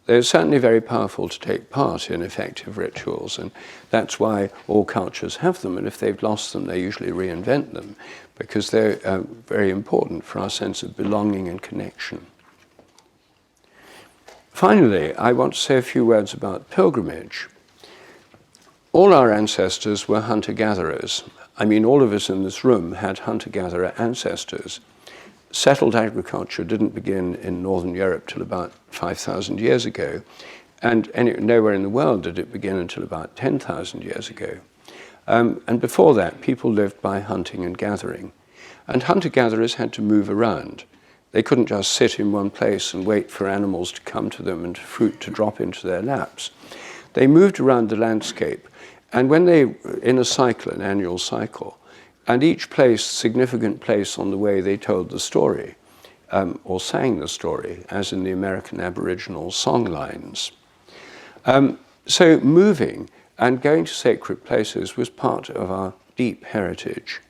They're certainly very powerful to take part in effective rituals, and that's why all cultures have them, and if they've lost them, they usually reinvent them, because they're very important for our sense of belonging and connection. Finally, I want to say a few words about pilgrimage. All our ancestors were hunter-gatherers. I mean, all of us in this room had hunter-gatherer ancestors. Settled agriculture didn't begin in Northern Europe till about 5,000 years ago, and nowhere in the world did it begin until about 10,000 years ago. And before that, people lived by hunting and gathering. And hunter-gatherers had to move around. They couldn't just sit in one place and wait for animals to come to them and fruit to drop into their laps. They moved around the landscape, and when they, in a cycle, an annual cycle, and each place, significant place on the way they told the story, or sang the story, as in the American Aboriginal song lines. So moving and going to sacred places was part of our deep heritage.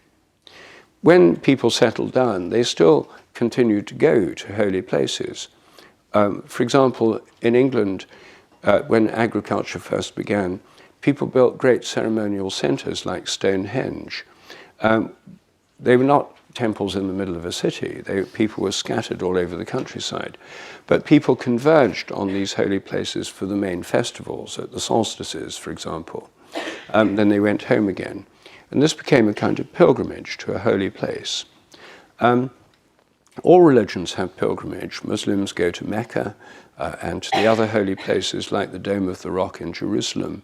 When people settled down, they still continued to go to holy places. For example, in England, when agriculture first began, people built great ceremonial centres like Stonehenge. They were not temples in the middle of a city. People were scattered all over the countryside. But people converged on these holy places for the main festivals, at the solstices, for example. Then they went home again. And this became a kind of pilgrimage to a holy place. All religions have pilgrimage. Muslims go to Mecca and to the other holy places like the Dome of the Rock in Jerusalem.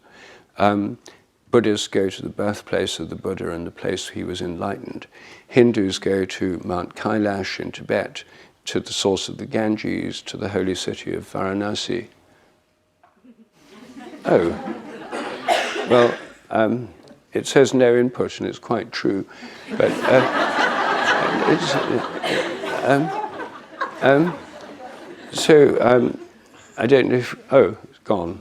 Buddhists go to the birthplace of the Buddha and the place he was enlightened. Hindus go to Mount Kailash in Tibet, to the source of the Ganges, to the holy city of Varanasi. Oh, well, it says no input, and it's quite true. But I don't know if, oh, it's gone.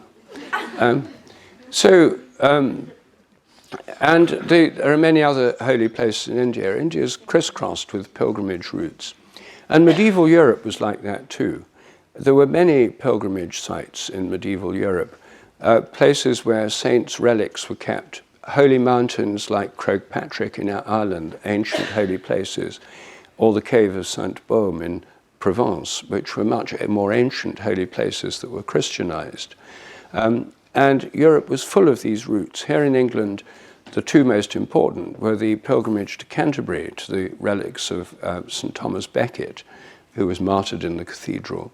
And there are many other holy places in India. India is crisscrossed with pilgrimage routes. And medieval Europe was like that too. There were many pilgrimage sites in medieval Europe, places where saints' relics were kept, holy mountains like Croagh in Ireland, ancient holy places, or the cave of Saint Baume in Provence, which were much more ancient holy places that were Christianized. And Europe was full of these routes. Here in England, the two most important were the pilgrimage to Canterbury, to the relics of St. Thomas Becket, who was martyred in the cathedral,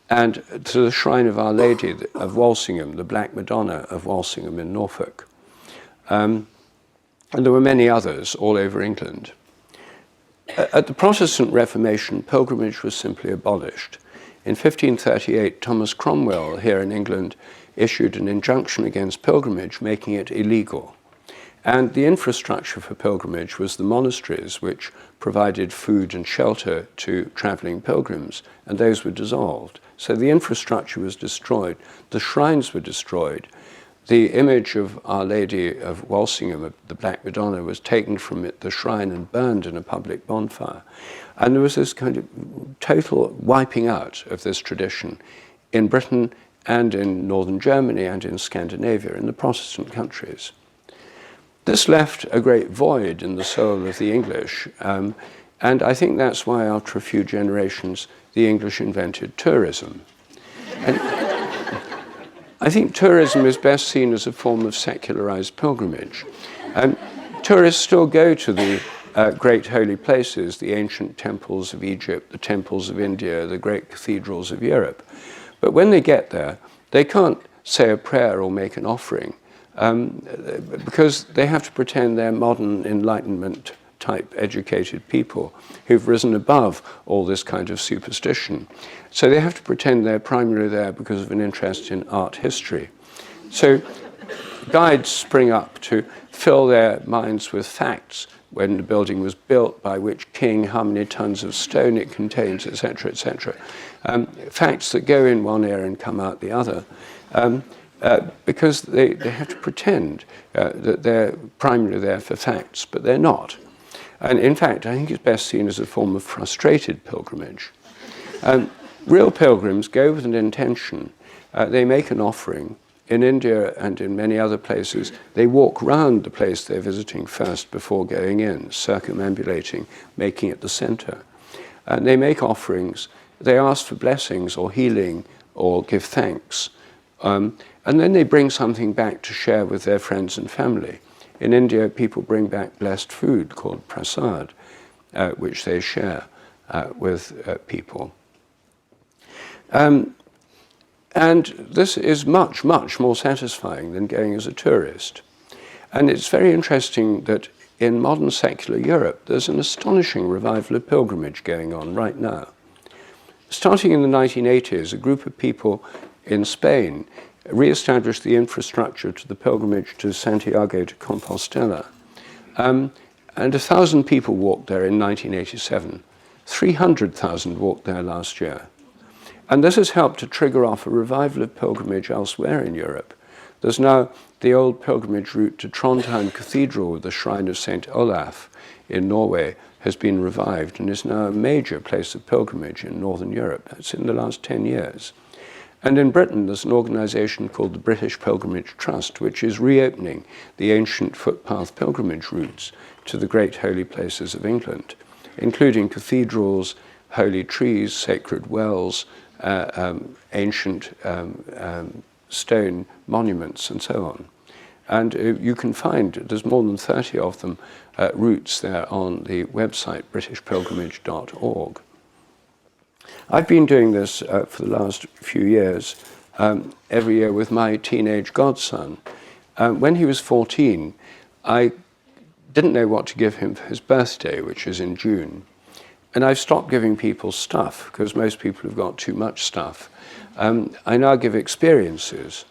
and to the shrine of Our Lady of Walsingham, the Black Madonna of Walsingham in Norfolk. And there were many others all over England. At the Protestant Reformation, pilgrimage was simply abolished. In 1538, Thomas Cromwell here in England issued an injunction against pilgrimage, making it illegal. And the infrastructure for pilgrimage was the monasteries, which provided food and shelter to traveling pilgrims, and those were dissolved. So the infrastructure was destroyed, the shrines were destroyed. The image of Our Lady of Walsingham, the Black Madonna, was taken from the shrine and burned in a public bonfire. And there was this kind of total wiping out of this tradition in Britain and in northern Germany and in Scandinavia, in the Protestant countries. This left a great void in the soul of the English, and I think that's why after a few generations the English invented tourism. And I think tourism is best seen as a form of secularized pilgrimage. Tourists still go to the great holy places, the ancient temples of Egypt, the temples of India, the great cathedrals of Europe. But when they get there, they can't say a prayer or make an offering, because they have to pretend they're modern Enlightenment type educated people who've risen above all this kind of superstition. So they have to pretend they're primarily there because of an interest in art history. So guides spring up to fill their minds with facts: when the building was built, by which king, how many tons of stone it contains, etc., etc. Facts that go in one ear and come out the other. Because they have to pretend that they're primarily there for facts, but they're not. And in fact, I think it's best seen as a form of frustrated pilgrimage. Real pilgrims go with an intention. They make an offering. In India and in many other places, they walk round the place they're visiting first before going in, circumambulating, making it the center. And they make offerings. They ask for blessings or healing or give thanks. And then they bring something back to share with their friends and family. In India, people bring back blessed food called prasad, which they share with people. And this is much, much more satisfying than going as a tourist. And it's very interesting that in modern secular Europe, there's an astonishing revival of pilgrimage going on right now. Starting in the 1980s, a group of people in Spain re-established the infrastructure to the pilgrimage to Santiago de Compostela. And 1,000 people walked there in 1987. 300,000 walked there last year. And this has helped to trigger off a revival of pilgrimage elsewhere in Europe. There's now the old pilgrimage route to Trondheim Cathedral with the shrine of St. Olaf in Norway has been revived and is now a major place of pilgrimage in Northern Europe. That's in the last 10 years. And in Britain, there's an organization called the British Pilgrimage Trust, which is reopening the ancient footpath pilgrimage routes to the great holy places of England. including cathedrals, holy trees, sacred wells, ancient stone monuments, and so on. And you can find, there's more than 30 of them, routes there on the website britishpilgrimage.org. I've been doing this for the last few years, every year with my teenage godson. When he was 14, I didn't know what to give him for his birthday, which is in June. And I've stopped giving people stuff, because most people have got too much stuff. I now give experiences.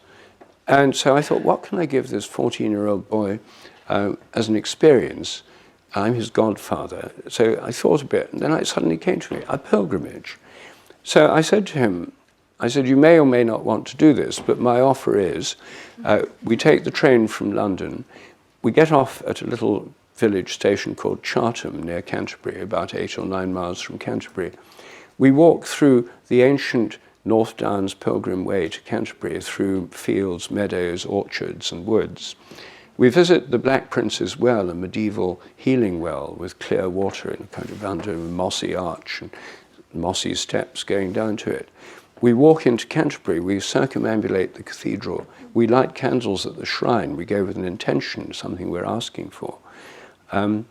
And so I thought, what can I give this 14-year-old boy as an experience? I'm his godfather. So I thought a bit, and then it suddenly came to me, a pilgrimage. So I said to him, I said, you may or may not want to do this, but my offer is, we take the train from London, we get off at a little village station called Chartham near Canterbury, about 8 or 9 miles from Canterbury. We walk through the ancient North Downs Pilgrim Way to Canterbury, through fields, meadows, orchards, and woods. We visit the Black Prince's Well, a medieval healing well with clear water in a kind of under a mossy arch and mossy steps going down to it. We walk into Canterbury, we circumambulate the cathedral, we light candles at the shrine, we go with an intention, something we're asking for. And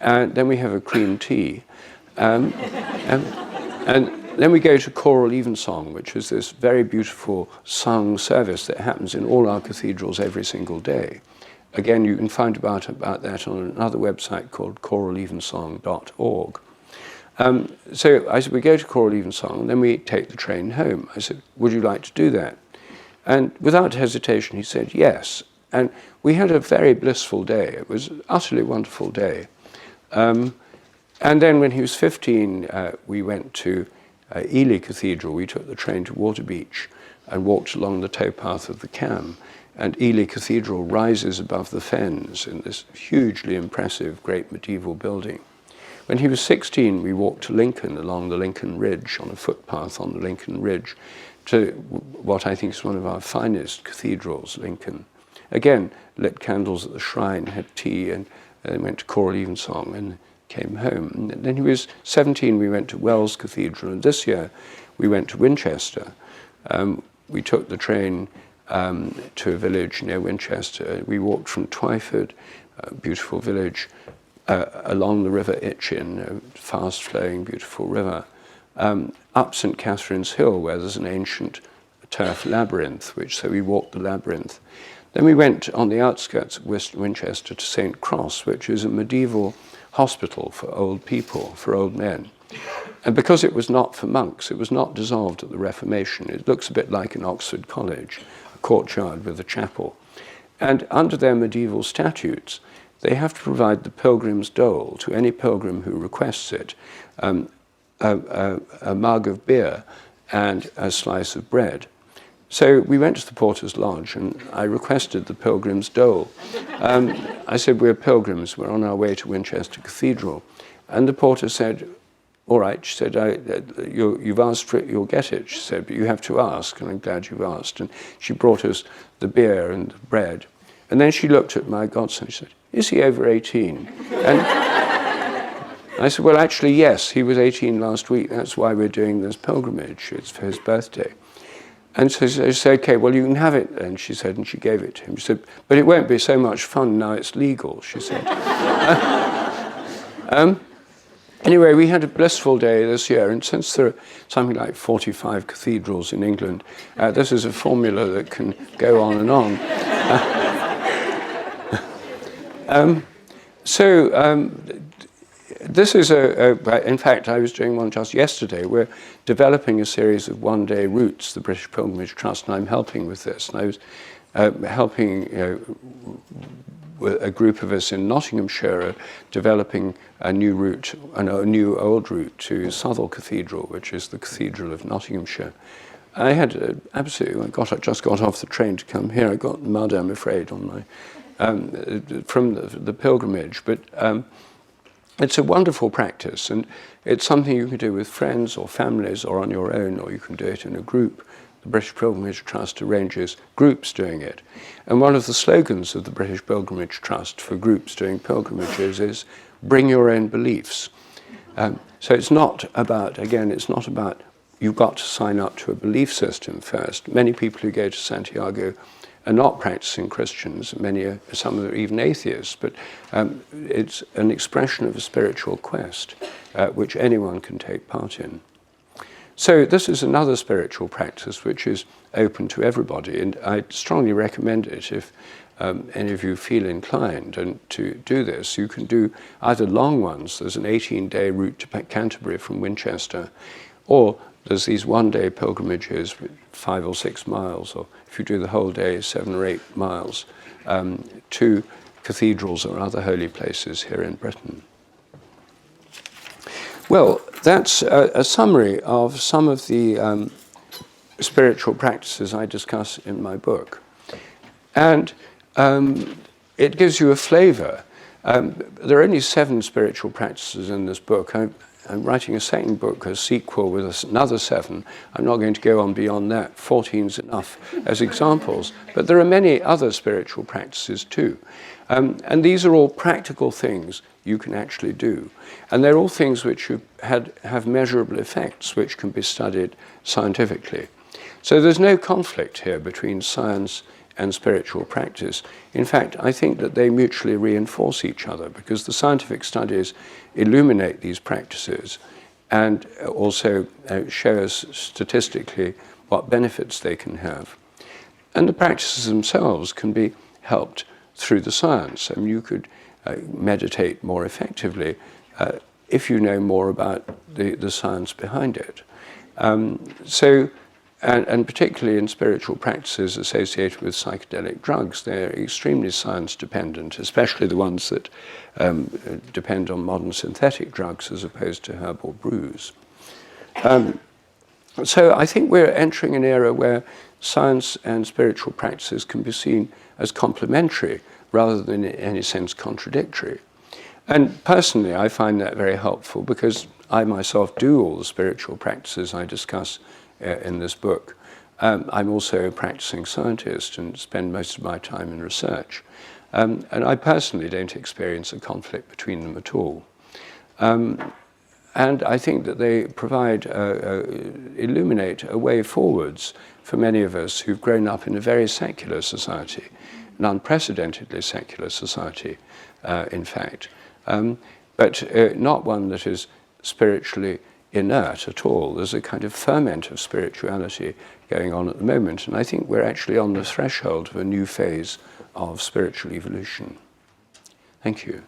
then we have a cream tea. And then we go to choral evensong, which is this very beautiful sung service that happens in all our cathedrals every single day. Again, you can find about that on another website called coralevensong.org. So I said, we go to choral evensong, and then we take the train home. I said, would you like to do that? And without hesitation, he said yes. And we had a very blissful day. It was an utterly wonderful day. And then when he was 15, we went to Ely Cathedral. We took the train to Waterbeach and walked along the towpath of the Cam. And Ely Cathedral rises above the fens in this hugely impressive great medieval building. When he was 16, we walked to Lincoln along the Lincoln Ridge, on a footpath on the Lincoln Ridge, to what I think is one of our finest cathedrals, Lincoln. Again, lit candles at the shrine, had tea, and went to choral evensong and came home. And then he was 17, we went to Wells Cathedral, and this year we went to Winchester. We took the train to a village near Winchester. We walked from Twyford, a beautiful village, along the River Itchen, a fast-flowing, beautiful river, up St. Catherine's Hill, where there's an ancient turf labyrinth, so we walked the labyrinth. Then we went on the outskirts of Winchester to St. Cross, which is a medieval hospital for old people, for old men. And because it was not for monks, it was not dissolved at the Reformation. It looks a bit like an Oxford college, a courtyard with a chapel. And under their medieval statutes, they have to provide the pilgrim's dole to any pilgrim who requests it, a mug of beer and a slice of bread. So we went to the porter's lodge and I requested the pilgrim's dole. I said, we're pilgrims, we're on our way to Winchester Cathedral. And the porter said, all right, she said, you've asked for it, you'll get it. She said, but you have to ask, and I'm glad you've asked. And she brought us the beer and the bread. And then she looked at my godson and she said, is he over 18? And I said, well, actually, yes, he was 18 last week. That's why we're doing this pilgrimage. It's for his birthday. And so she said, okay, well, you can have it then, she said, and she gave it to him. She said, but it won't be so much fun now it's legal, she said. Anyway, we had a blissful day this year, and since there are something like 45 cathedrals in England, this is a formula that can go on and on. This is in fact, I was doing one just yesterday. We're developing a series of one-day routes, the British Pilgrimage Trust, and I'm helping with this. And I was helping with a group of us in Nottinghamshire developing a new route, a new old route to Southwell Cathedral, which is the Cathedral of Nottinghamshire. I had absolutely, I just got off the train to come here. I got mud, I'm afraid, on my from the pilgrimage, but it's a wonderful practice, and it's something you can do with friends or families or on your own, or you can do it in a group. The British Pilgrimage Trust arranges groups doing it. And one of the slogans of the British Pilgrimage Trust for groups doing pilgrimages is, bring your own beliefs. So it's not about, again, it's not about you've got to sign up to a belief system first. Many people who go to Santiago are not practicing Christians. Some are even atheists, but it's an expression of a spiritual quest which anyone can take part in. So this is another spiritual practice which is open to everybody, and I strongly recommend it if any of you feel inclined and to do this. You can do either long ones. There's an 18-day route to Canterbury from Winchester, or there's these one-day pilgrimages, 5 or 6 miles, or if you do the whole day, 7 or 8 miles, to cathedrals or other holy places here in Britain. Well, that's a summary of some of the spiritual practices I discuss in my book. And it gives you a flavor. There are only 7 spiritual practices in this book. I'm writing a second book, a sequel with another 7. I'm not going to go on beyond that. 14's enough as examples. But there are many other spiritual practices too. And these are all practical things you can actually do. And they're all things which have measurable effects, which can be studied scientifically. So there's no conflict here between science and spiritual practice. In fact, I think that they mutually reinforce each other, because the scientific studies illuminate these practices and also show us statistically what benefits they can have. And the practices themselves can be helped through the science. I mean, you could meditate more effectively if you know more about the science behind it. And particularly in spiritual practices associated with psychedelic drugs, they're extremely science-dependent, especially the ones that depend on modern synthetic drugs as opposed to herbal brews. So I think we're entering an era where science and spiritual practices can be seen as complementary rather than in any sense contradictory. And personally, I find that very helpful, because I myself do all the spiritual practices I discuss in this book. I'm also a practicing scientist and spend most of my time in research. And I personally don't experience a conflict between them at all. And I think that they provide, illuminate a way forwards for many of us who've grown up in a very secular society, an unprecedentedly secular society, in fact, but not one that is spiritually inert at all. There's a kind of ferment of spirituality going on at the moment, and I think we're actually on the threshold of a new phase of spiritual evolution. Thank you.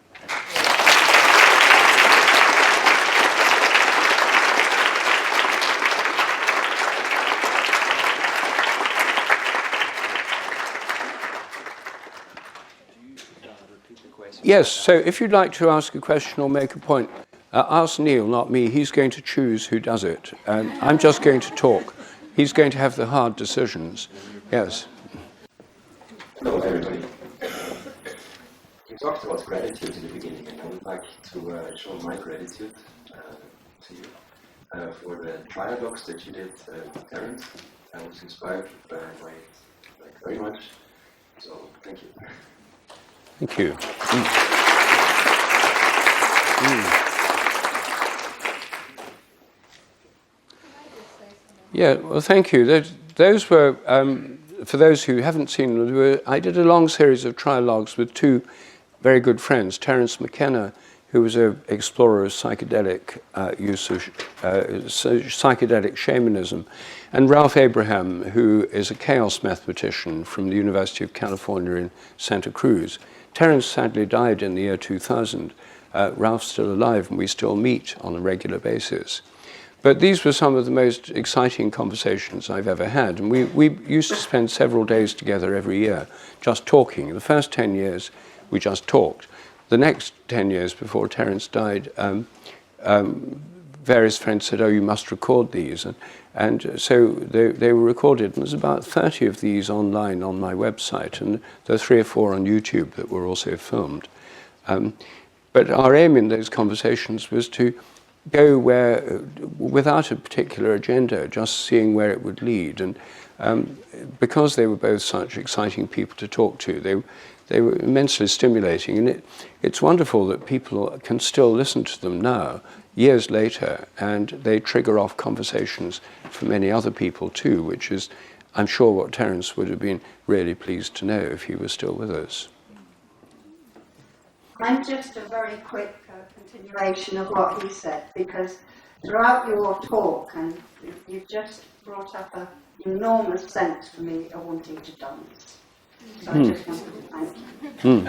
Yes, so if you'd like to ask a question or make a point, ask Neil, not me. He's going to choose who does it. I'm just going to talk. He's going to have the hard decisions. Yes. Hello, everybody. You talked about gratitude in the beginning, and I would like to show my gratitude to you for the trialogues that you did with Terence. I was inspired by very much. So, thank you. Thank you. Yeah, well, thank you. Those were, for those who haven't seen them, I did a long series of trialogues with 2 very good friends, Terence McKenna, who was an explorer of psychedelic use of psychedelic shamanism, and Ralph Abraham, who is a chaos mathematician from the University of California in Santa Cruz. Terence sadly died in the year 2000. Ralph's still alive, and we still meet on a regular basis. But these were some of the most exciting conversations I've ever had. And we used to spend several days together every year just talking. The first 10 years, we just talked. The next 10 years before Terence died, various friends said, oh, you must record these. And so they were recorded. And there's about 30 of these online on my website. And there are 3 or 4 on YouTube that were also filmed. But our aim in those conversations was to go where, without a particular agenda, just seeing where it would lead. And because they were both such exciting people to talk to, they were immensely stimulating. And it's wonderful that people can still listen to them now, years later, and they trigger off conversations for many other people too, which is, I'm sure, what Terence would have been really pleased to know if he was still with us. I'm just a very quick continuation of what he said, because throughout your talk, and you've just brought up an enormous sense for me of wanting to dance. So I just wanted to thank you.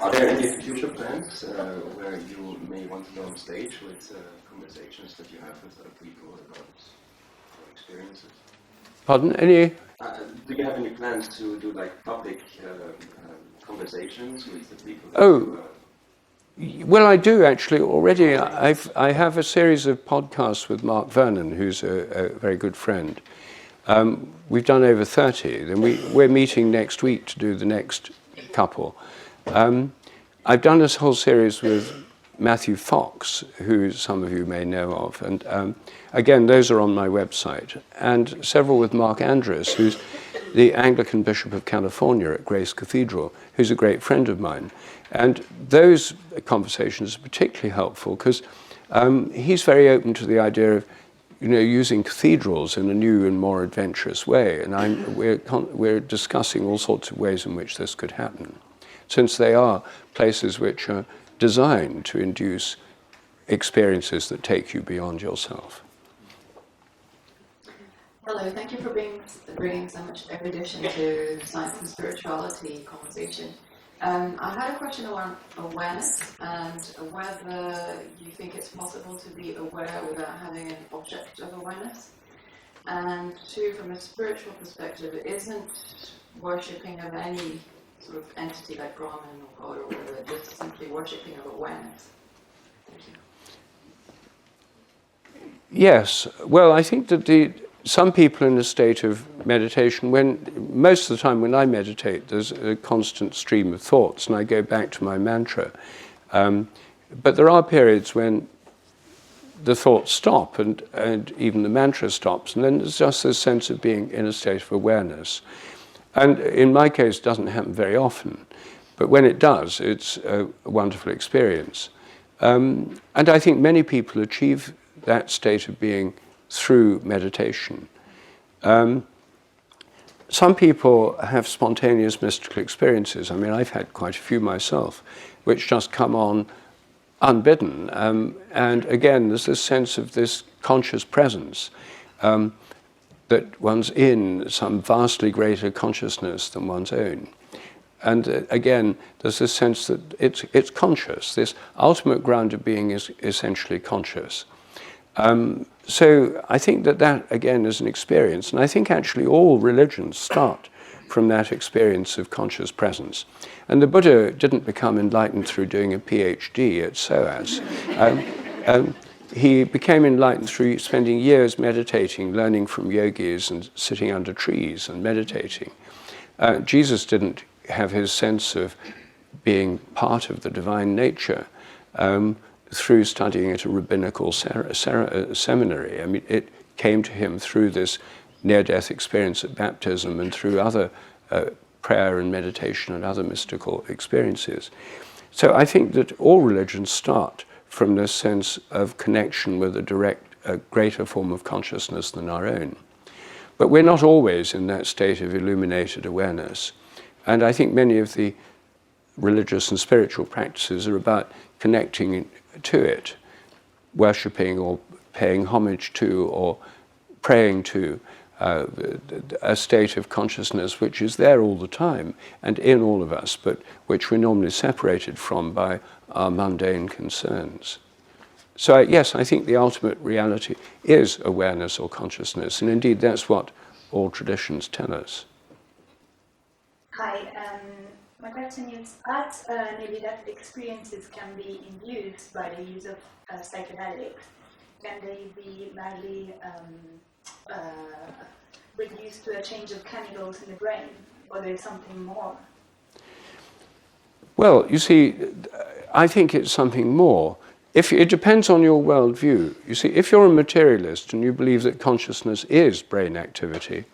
Are there any future plans where you may want to go on stage with conversations that you have with other people about your experiences? Pardon? Any? Do you have any plans to do like public conversations with the people? Well, I do actually already. I have a series of podcasts with Mark Vernon, who's a very good friend. We've done over 30. Then we're meeting next week to do the next couple. I've done this whole series with Matthew Fox, who some of you may know of, and again, those are on my website, and several with Mark Andrus, who's the Anglican Bishop of California at Grace Cathedral, who's a great friend of mine. And those conversations are particularly helpful because he's very open to the idea of, using cathedrals in a new and more adventurous way, and we're discussing all sorts of ways in which this could happen, since they are places which are designed to induce experiences that take you beyond yourself. Hello, thank you for bringing so much erudition to science and spirituality conversation. I had a question around awareness and whether you think it's possible to be aware without having an object of awareness. And two, from a spiritual perspective, isn't worshipping of any sort of entity like Brahman or God or whatever, just simply worshipping of awareness? Thank you. Yes, well, I think that some people in a state of meditation, most of the time when I meditate, there's a constant stream of thoughts, and I go back to my mantra. But there are periods when the thoughts stop, and even the mantra stops, and then there's just this sense of being in a state of awareness. And in my case, it doesn't happen very often, but when it does, it's a wonderful experience. And I think many people achieve that state of being through meditation. Some people have spontaneous mystical experiences. I mean, I've had quite a few myself, which just come on unbidden. And again, there's this sense of this conscious presence, that one's in some vastly greater consciousness than one's own. And again, there's this sense that it's conscious. This ultimate ground of being is essentially conscious. So I think that again is an experience, and I think actually all religions start from that experience of conscious presence. And the Buddha didn't become enlightened through doing a PhD at SOAS. He became enlightened through spending years meditating, learning from yogis and sitting under trees and meditating. Jesus didn't have his sense of being part of the divine nature through studying at a rabbinical seminary. I mean, it came to him through this near-death experience at baptism and through other prayer and meditation and other mystical experiences. So I think that all religions start from this sense of connection with a greater form of consciousness than our own. But we're not always in that state of illuminated awareness. And I think many of the religious and spiritual practices are about connecting to it, worshipping or paying homage to or praying to a state of consciousness which is there all the time and in all of us, but which we're normally separated from by our mundane concerns. So yes, I think the ultimate reality is awareness or consciousness, and indeed that's what all traditions tell us. Hi, my question is, as near-death experiences can be induced by the use of psychedelics, can they be badly reduced to a change of chemicals in the brain, or there's something more? Well, you see, I think it's something more. It depends on your worldview. You see, if you're a materialist and you believe that consciousness is brain activity,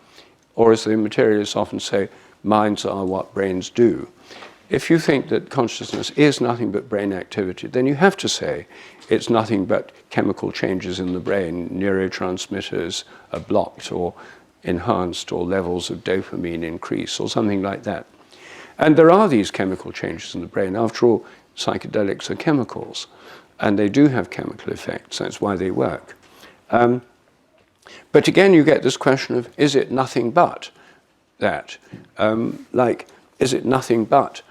or as the materialists often say, minds are what brains do, if you think that consciousness is nothing but brain activity, then you have to say it's nothing but chemical changes in the brain, neurotransmitters are blocked or enhanced, or levels of dopamine increase, or something like that. And there are these chemical changes in the brain. After all, psychedelics are chemicals, and they do have chemical effects. That's why they work. But again, you get this question of, is it nothing but that? Is it nothing but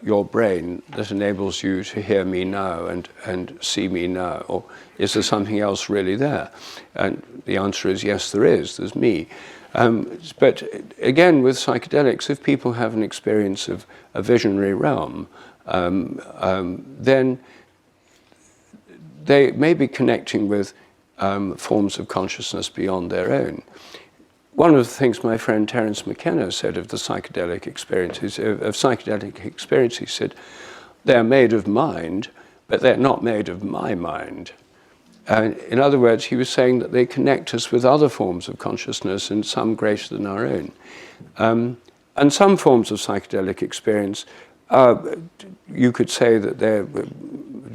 your brain that enables you to hear me now and see me now? Or is there something else really there? And the answer is yes, there is. There's me. But again, with psychedelics, if people have an experience of a visionary realm, then they may be connecting with forms of consciousness beyond their own. One of the things my friend Terence McKenna said of the psychedelic experiences, he said, they're made of mind, but they're not made of my mind. In other words, he was saying that they connect us with other forms of consciousness, and some greater than our own. And some forms of psychedelic experience, you could say that they're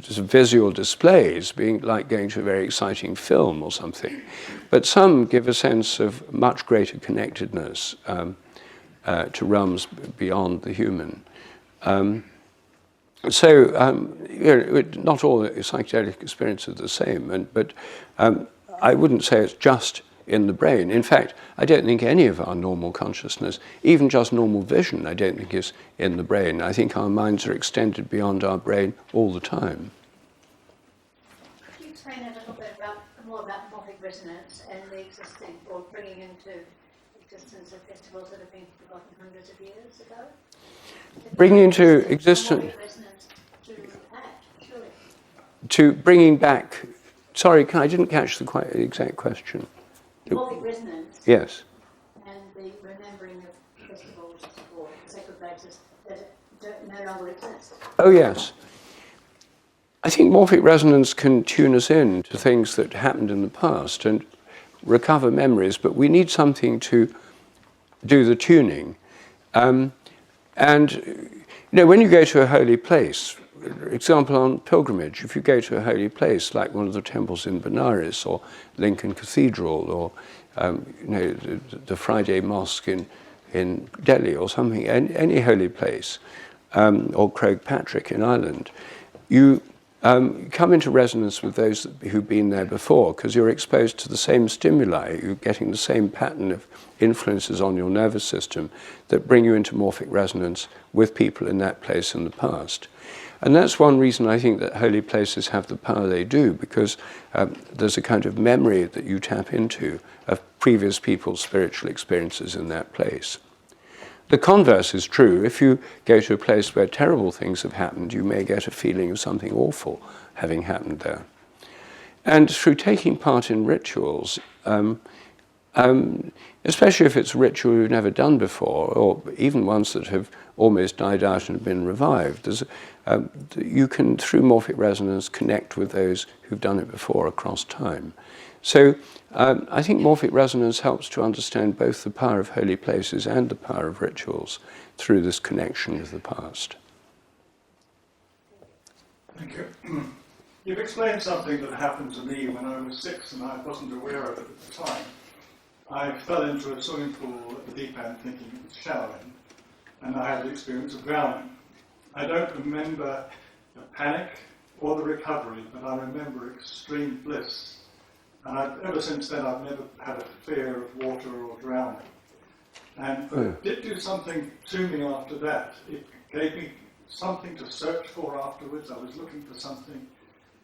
just visual displays, being like going to a very exciting film or something. But some give a sense of much greater connectedness to realms beyond the human. Not all psychedelic experiences are the same, but I wouldn't say it's just in the brain. In fact, I don't think any of our normal consciousness, even just normal vision, I don't think is in the brain. I think our minds are extended beyond our brain all the time. Could you explain a little bit more about Morphic Resonance and the existing, or bringing into existence of festivals that have been forgotten hundreds of years ago? Bringing into existence... Morphic Resonance to act, surely. To bringing back... Sorry, I didn't catch the exact question. Morphic Resonance. Yes. And the remembering of festivals or sacred places that no longer exist. Oh, yes. I think Morphic Resonance can tune us in to things that happened in the past and recover memories, but we need something to do the tuning. And, when you go to a holy place, example on pilgrimage, if you go to a holy place like one of the temples in Benares or Lincoln Cathedral or the Friday Mosque in Delhi or something, any holy place, or Croagh Patrick in Ireland, you come into resonance with those who've been there before because you're exposed to the same stimuli, you're getting the same pattern of influences on your nervous system that bring you into morphic resonance with people in that place in the past. And that's one reason I think that holy places have the power they do, because there's a kind of memory that you tap into of previous people's spiritual experiences in that place. The converse is true. If you go to a place where terrible things have happened, you may get a feeling of something awful having happened there. And through taking part in rituals, especially if it's a ritual you've never done before, or even ones that have almost died out and been revived, you can, through morphic resonance, connect with those who've done it before across time. So I think morphic resonance helps to understand both the power of holy places and the power of rituals through this connection with the past. Thank you. You've explained something that happened to me when I was 6 and I wasn't aware of it at the time. I fell into a swimming pool at the deep end thinking it was shallow end, and I had the experience of drowning. I don't remember the panic or the recovery, but I remember extreme bliss. And ever since then, I've never had a fear of water or drowning. And it did do something to me after that. It gave me something to search for afterwards. I was looking for something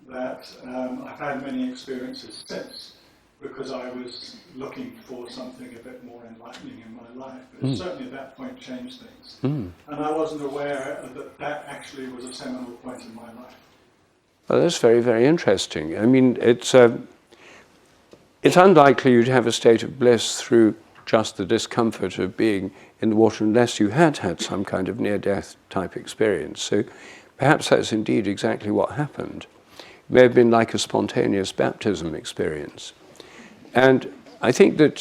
that I've had many experiences since, because I was looking for something a bit more enlightening in my life. But it certainly at that point changed things. And I wasn't aware that that actually was a seminal point in my life. Well, that's very, very interesting. I mean, it's unlikely you'd have a state of bliss through just the discomfort of being in the water unless you had had some kind of near-death type experience. So perhaps that's indeed exactly what happened. It may have been like a spontaneous baptism experience. And I think that,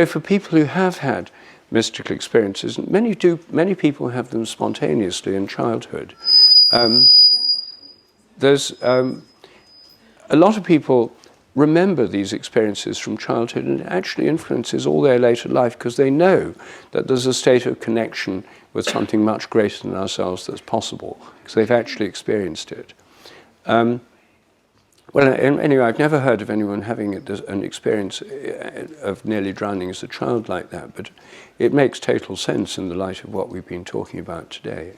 for people who have had mystical experiences, many people have them spontaneously in childhood. There's a lot of people remember these experiences from childhood, and it actually influences all their later life because they know that there's a state of connection with something much greater than ourselves that's possible because they've actually experienced it. Anyway, I've never heard of anyone having an experience of nearly drowning as a child like that, but it makes total sense in the light of what we've been talking about today.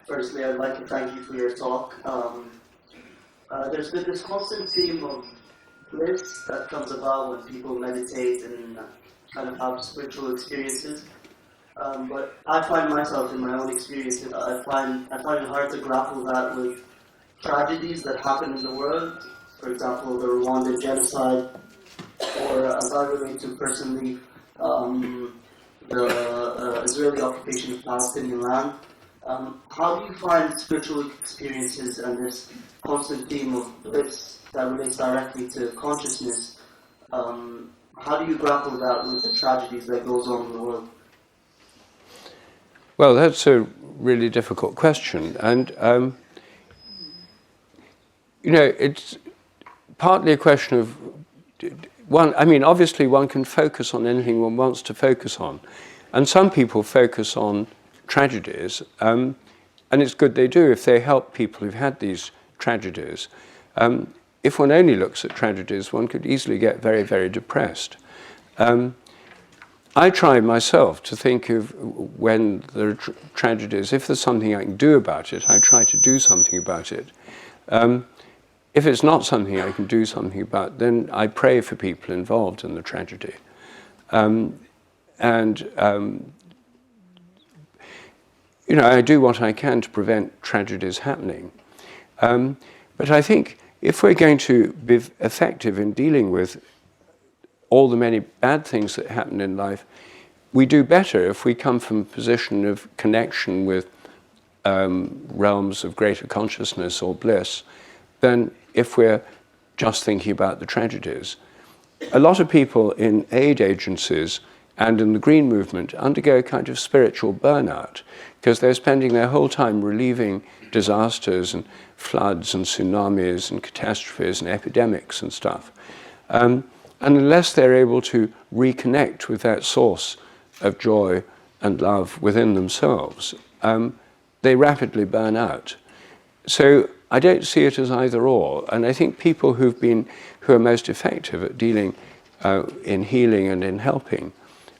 Firstly, I'd like to thank you for your talk. There's been this constant theme of bliss that comes about when people meditate and kind of have spiritual experiences. But I find myself in my own experiences, I find it hard to grapple that with tragedies that happen in the world. For example, the Rwandan genocide, or as I relate to personally, the Israeli occupation of Palestinian land. How do you find spiritual experiences and this constant theme of bliss that relates directly to consciousness? How do you grapple that with the tragedies that goes on in the world? Well, that's a really difficult question, and it's partly a question of obviously one can focus on anything one wants to focus on, and some people focus on tragedies, and it's good they do if they help people who've had these tragedies. If one only looks at tragedies, one could easily get very, very depressed. I try myself to think of when there are tragedies, if there's something I can do about it, I try to do something about it. If it's not something I can do something about, then I pray for people involved in the tragedy. I do what I can to prevent tragedies happening. But I think if we're going to be effective in dealing with all the many bad things that happen in life, we do better if we come from a position of connection with realms of greater consciousness or bliss than if we're just thinking about the tragedies. A lot of people in aid agencies and in the Green Movement undergo a kind of spiritual burnout because they're spending their whole time relieving disasters and floods and tsunamis and catastrophes and epidemics and stuff. And unless they're able to reconnect with that source of joy and love within themselves, they rapidly burn out. So I don't see it as either or. And I think people who are most effective at dealing in healing and in helping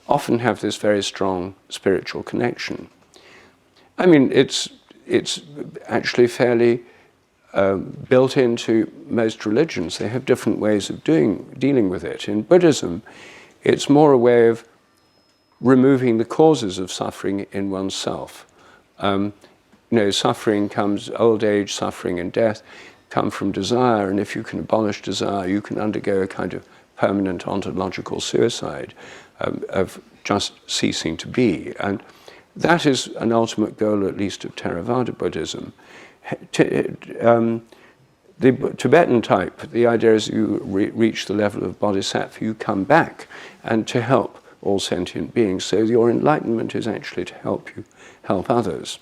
often have this very strong spiritual connection. I mean, it's actually fairly built into most religions. They have different ways of dealing with it. In Buddhism, it's more a way of removing the causes of suffering in oneself. Suffering comes, old age, suffering and death come from desire, and if you can abolish desire, you can undergo a kind of permanent ontological suicide of just ceasing to be. And that is an ultimate goal, at least, of Theravada Buddhism. The Tibetan type, the idea is you reach the level of bodhisattva, you come back and to help all sentient beings. So your enlightenment is actually to help others.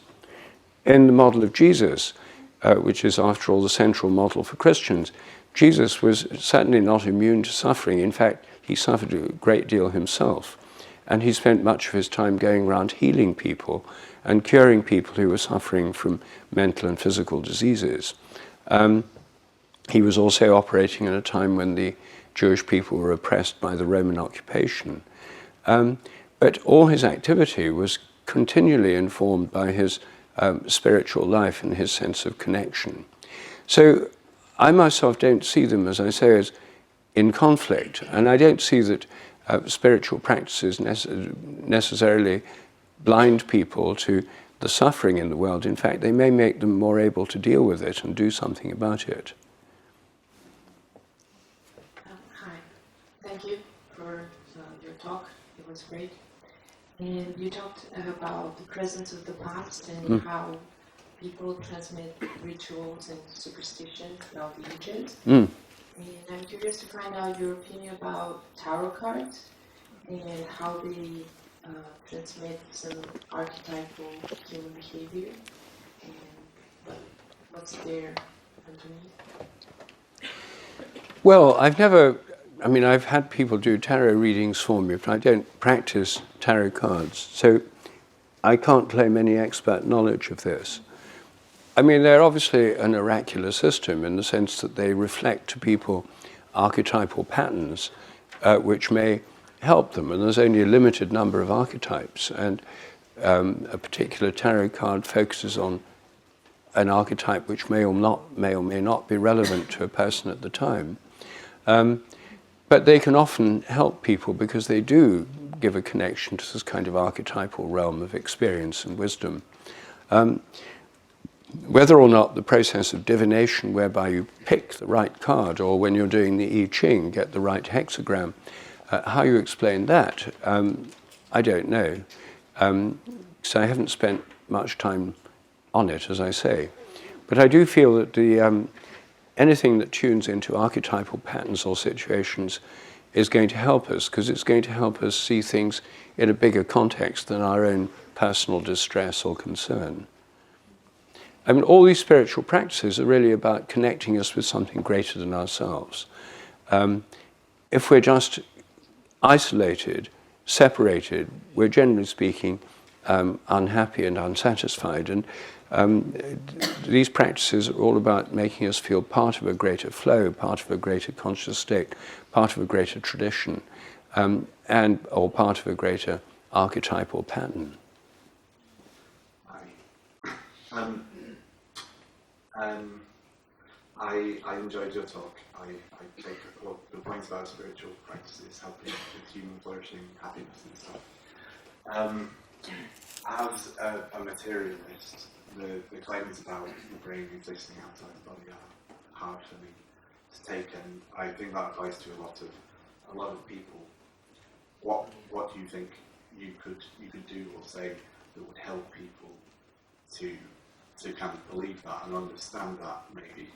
In the model of Jesus, which is after all the central model for Christians, Jesus was certainly not immune to suffering. In fact, he suffered a great deal himself. And he spent much of his time going around healing people and curing people who were suffering from mental and physical diseases. He was also operating at a time when the Jewish people were oppressed by the Roman occupation. But all his activity was continually informed by his spiritual life and his sense of connection. So I myself don't see them, as I say, as in conflict, and I don't see that spiritual practices necessarily blind people to the suffering in the world. In fact, they may make them more able to deal with it and do something about it. Hi. Thank you for talk. It was great. And you talked about the presence of the past and how people transmit rituals and superstition throughout the ages. And I'm curious to find out your opinion about tarot cards and how they transmit some archetypal human behavior and what's there underneath. Well, I've had people do tarot readings for me, but I don't practice tarot cards, so I can't claim any expert knowledge of this. I mean, they're obviously an oracular system in the sense that they reflect to people archetypal patterns which may help them, and there's only a limited number of archetypes, and a particular tarot card focuses on an archetype which may or may not be relevant to a person at the time. But they can often help people because they do give a connection to this kind of archetypal realm of experience and wisdom. Whether or not the process of divination, whereby you pick the right card, or when you're doing the I Ching, get the right hexagram, how you explain that, I don't know. So I haven't spent much time on it, as I say. But I do feel that anything that tunes into archetypal patterns or situations is going to help us, because it's going to help us see things in a bigger context than our own personal distress or concern. I mean, all these spiritual practices are really about connecting us with something greater than ourselves. If we're just isolated, separated, we're generally speaking unhappy and unsatisfied. And these practices are all about making us feel part of a greater flow, part of a greater conscious state, part of a greater tradition, or part of a greater archetypal pattern. I enjoyed your talk. I take the points about spiritual practices helping with human flourishing, happiness and stuff. As a materialist, the claims about the brain existing outside the body are hard for me to take, and I think that applies to a lot of people. What do you think you could do or say that would help people to kind of believe that and understand that, maybe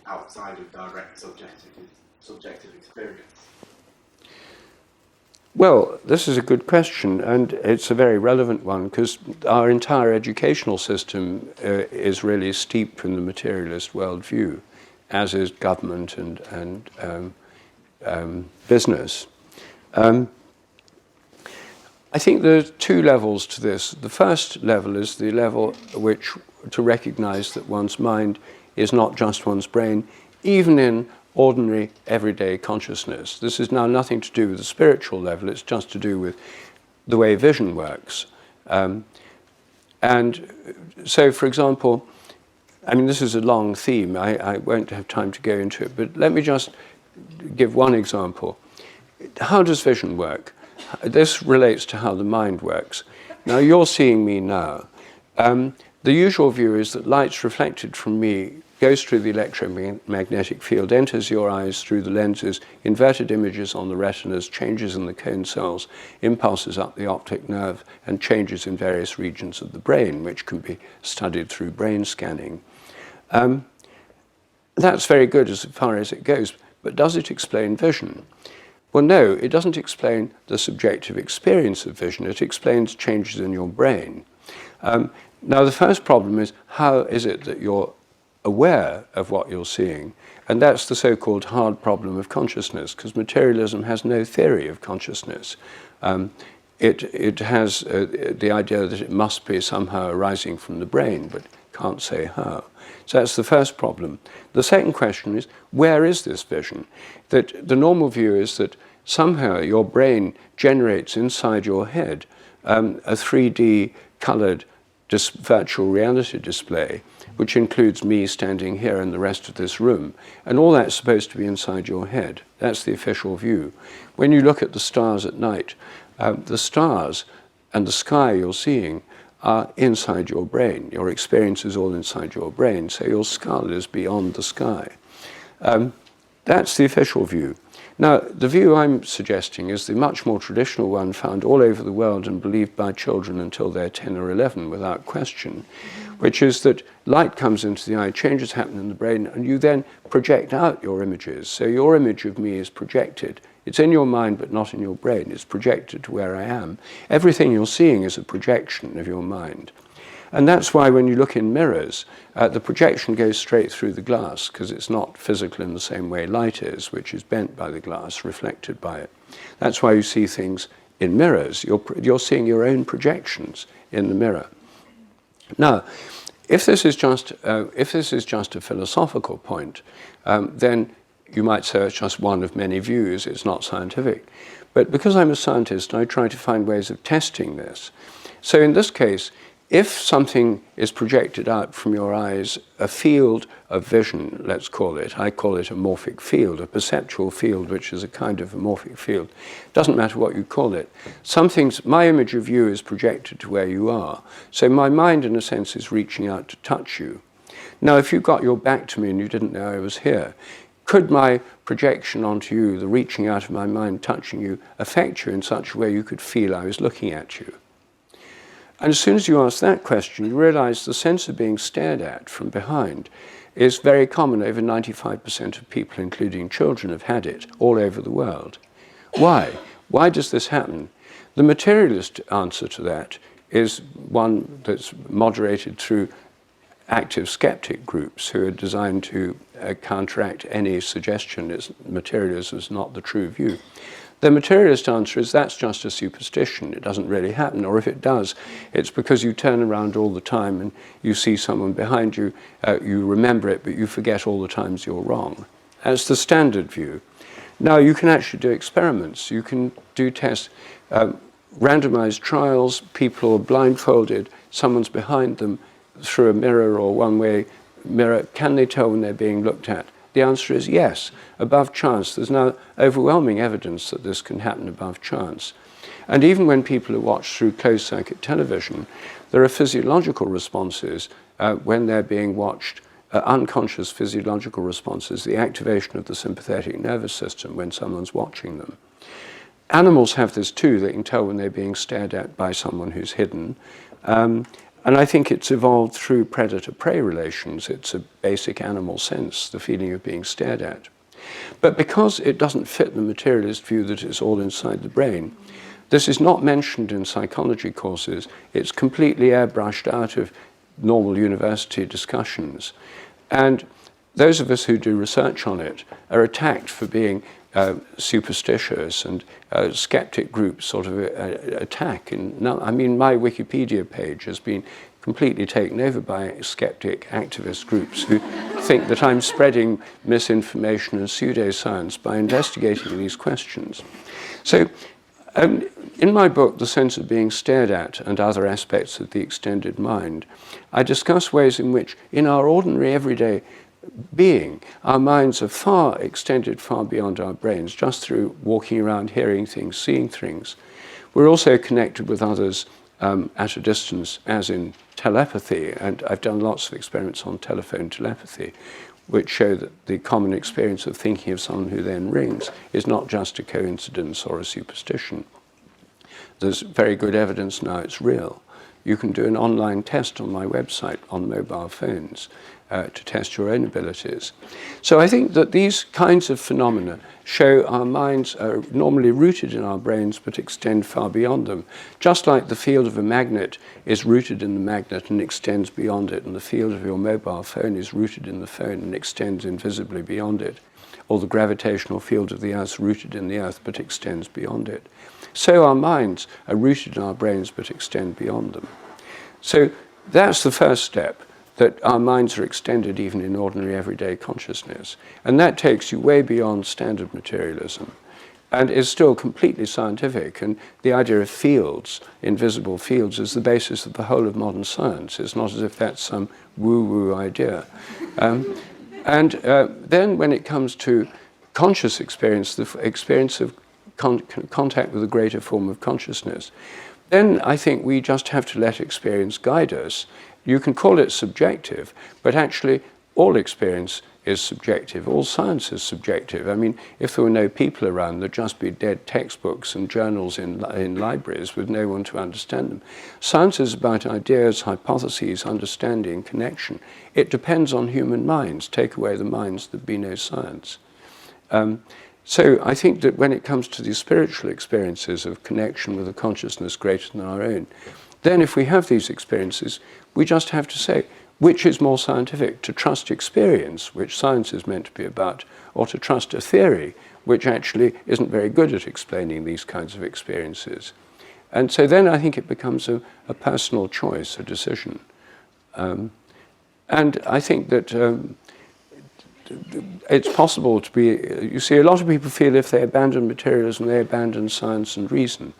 outside of direct subjective experience? Well, this is a good question, and it's a very relevant one, because our entire educational system is really steeped in the materialist worldview, as is government and business. I think there's two levels to this. The first level is the level which to recognize that one's mind is not just one's brain, even in ordinary, everyday consciousness. This is now nothing to do with the spiritual level, it's just to do with the way vision works. And so, for example, I mean, this is a long theme, I won't have time to go into it, but let me just give one example. How does vision work? This relates to how the mind works. Now, you're seeing me now. The usual view is that light's reflected from me, goes through the electromagnetic field, enters your eyes through the lenses, inverted images on the retinas, changes in the cone cells, impulses up the optic nerve, and changes in various regions of the brain, which can be studied through brain scanning. That's very good as far as it goes, but does it explain vision? Well, no, it doesn't explain the subjective experience of vision. It explains changes in your brain. Now, the first problem is, how is it that you're aware of what you're seeing? And that's the so-called hard problem of consciousness, because materialism has no theory of consciousness. It has the idea that it must be somehow arising from the brain, but can't say how. So that's the first problem. The second question is, where is this vision? That the normal view is that somehow your brain generates inside your head a 3D colored virtual reality display, which includes me standing here and the rest of this room. And all that's supposed to be inside your head. That's the official view. When you look at the stars at night, the stars and the sky you're seeing are inside your brain. Your experience is all inside your brain, so your skull is beyond the sky. That's the official view. Now, the view I'm suggesting is the much more traditional one found all over the world and believed by children until they're 10 or 11 without question, which is that light comes into the eye, changes happen in the brain, and you then project out your images. So your image of me is projected. It's in your mind, but not in your brain. It's projected to where I am. Everything you're seeing is a projection of your mind. And that's why when you look in mirrors, the projection goes straight through the glass, because it's not physical in the same way light is, which is bent by the glass, reflected by it. That's why you see things in mirrors. You're seeing your own projections in the mirror. Now, if this is just a philosophical point, then you might say it's just one of many views. It's not scientific. But because I'm a scientist, I try to find ways of testing this. So in this case, if something is projected out from your eyes, a field of vision, let's call it, I call it a morphic field, a perceptual field, which is a kind of a morphic field. Doesn't matter what you call it. My image of you is projected to where you are. So my mind, in a sense, is reaching out to touch you. Now, if you got your back to me and you didn't know I was here, could my projection onto you, the reaching out of my mind, touching you, affect you in such a way you could feel I was looking at you? And as soon as you ask that question, you realize the sense of being stared at from behind is very common. Over 95% of people, including children, have had it all over the world. Why? Why does this happen? The materialist answer to that is one that's moderated through active skeptic groups who are designed to counteract any suggestion that materialism is not the true view. The materialist answer is that's just a superstition. It doesn't really happen. Or if it does, it's because you turn around all the time and you see someone behind you, you remember it, but you forget all the times you're wrong. That's the standard view. Now, you can actually do experiments. You can do tests, randomized trials. People are blindfolded. Someone's behind them through a mirror or one-way mirror. Can they tell when they're being looked at? The answer is yes, above chance. There's now overwhelming evidence that this can happen above chance. And even when people are watched through closed-circuit television, there are physiological responses when they're being watched, unconscious physiological responses, the activation of the sympathetic nervous system when someone's watching them. Animals have this too. They can tell when they're being stared at by someone who's hidden. And I think it's evolved through predator-prey relations. It's a basic animal sense, the feeling of being stared at. But because it doesn't fit the materialist view that it's all inside the brain, this is not mentioned in psychology courses. It's completely airbrushed out of normal university discussions. And those of us who do research on it are attacked for being superstitious, and skeptic groups sort of attack. I mean, my Wikipedia page has been completely taken over by skeptic activist groups who think that I'm spreading misinformation and pseudoscience by investigating these questions. So, in my book, The Sense of Being Stared At and Other Aspects of the Extended Mind, I discuss ways in which, in our ordinary everyday being, our minds are far extended far beyond our brains, just through walking around, hearing things, seeing things. We're also connected with others at a distance, as in telepathy, and I've done lots of experiments on telephone telepathy, which show that the common experience of thinking of someone who then rings is not just a coincidence or a superstition. There's very good evidence now it's real. You can do an online test on my website on mobile phones to test your own abilities. So I think that these kinds of phenomena show our minds are normally rooted in our brains but extend far beyond them. Just like the field of a magnet is rooted in the magnet and extends beyond it, and the field of your mobile phone is rooted in the phone and extends invisibly beyond it, or the gravitational field of the earth is rooted in the earth but extends beyond it. So our minds are rooted in our brains but extend beyond them. So that's the first step, that our minds are extended even in ordinary everyday consciousness. And that takes you way beyond standard materialism and is still completely scientific. And the idea of fields, invisible fields, is the basis of the whole of modern science. It's not as if that's some woo-woo idea. Then when it comes to conscious experience, the experience of contact with a greater form of consciousness, then I think we just have to let experience guide us. You can call it subjective, but actually all experience is subjective. All science is subjective. I mean, if there were no people around, there'd just be dead textbooks and journals in libraries with no one to understand them. Science is about ideas, hypotheses, understanding, connection. It depends on human minds. Take away the minds, there'd be no science. So I think that when it comes to these spiritual experiences of connection with a consciousness greater than our own, then if we have these experiences, we just have to say, which is more scientific, to trust experience, which science is meant to be about, or to trust a theory, which actually isn't very good at explaining these kinds of experiences. And so then I think it becomes a personal choice, a decision. And I think that it's possible to be, you see, a lot of people feel if they abandon materialism, they abandon science and reason.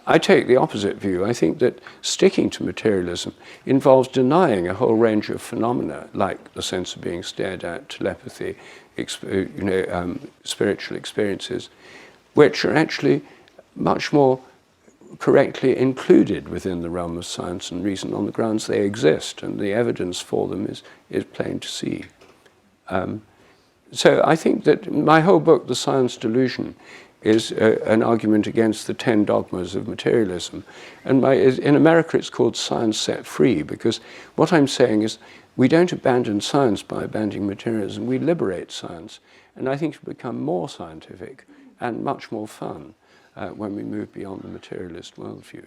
I take the opposite view. I think that sticking to materialism involves denying a whole range of phenomena, like the sense of being stared at, telepathy, spiritual experiences, which are actually much more correctly included within the realm of science and reason on the grounds they exist, and the evidence for them is plain to see. So I think that my whole book, The Science Delusion, is an argument against the 10 dogmas of materialism. And in America it's called Science Set Free, because what I'm saying is we don't abandon science by abandoning materialism, we liberate science. And I think it will become more scientific and much more fun when we move beyond the materialist worldview.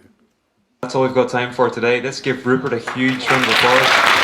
That's all we've got time for today. Let's give Rupert a huge round of applause.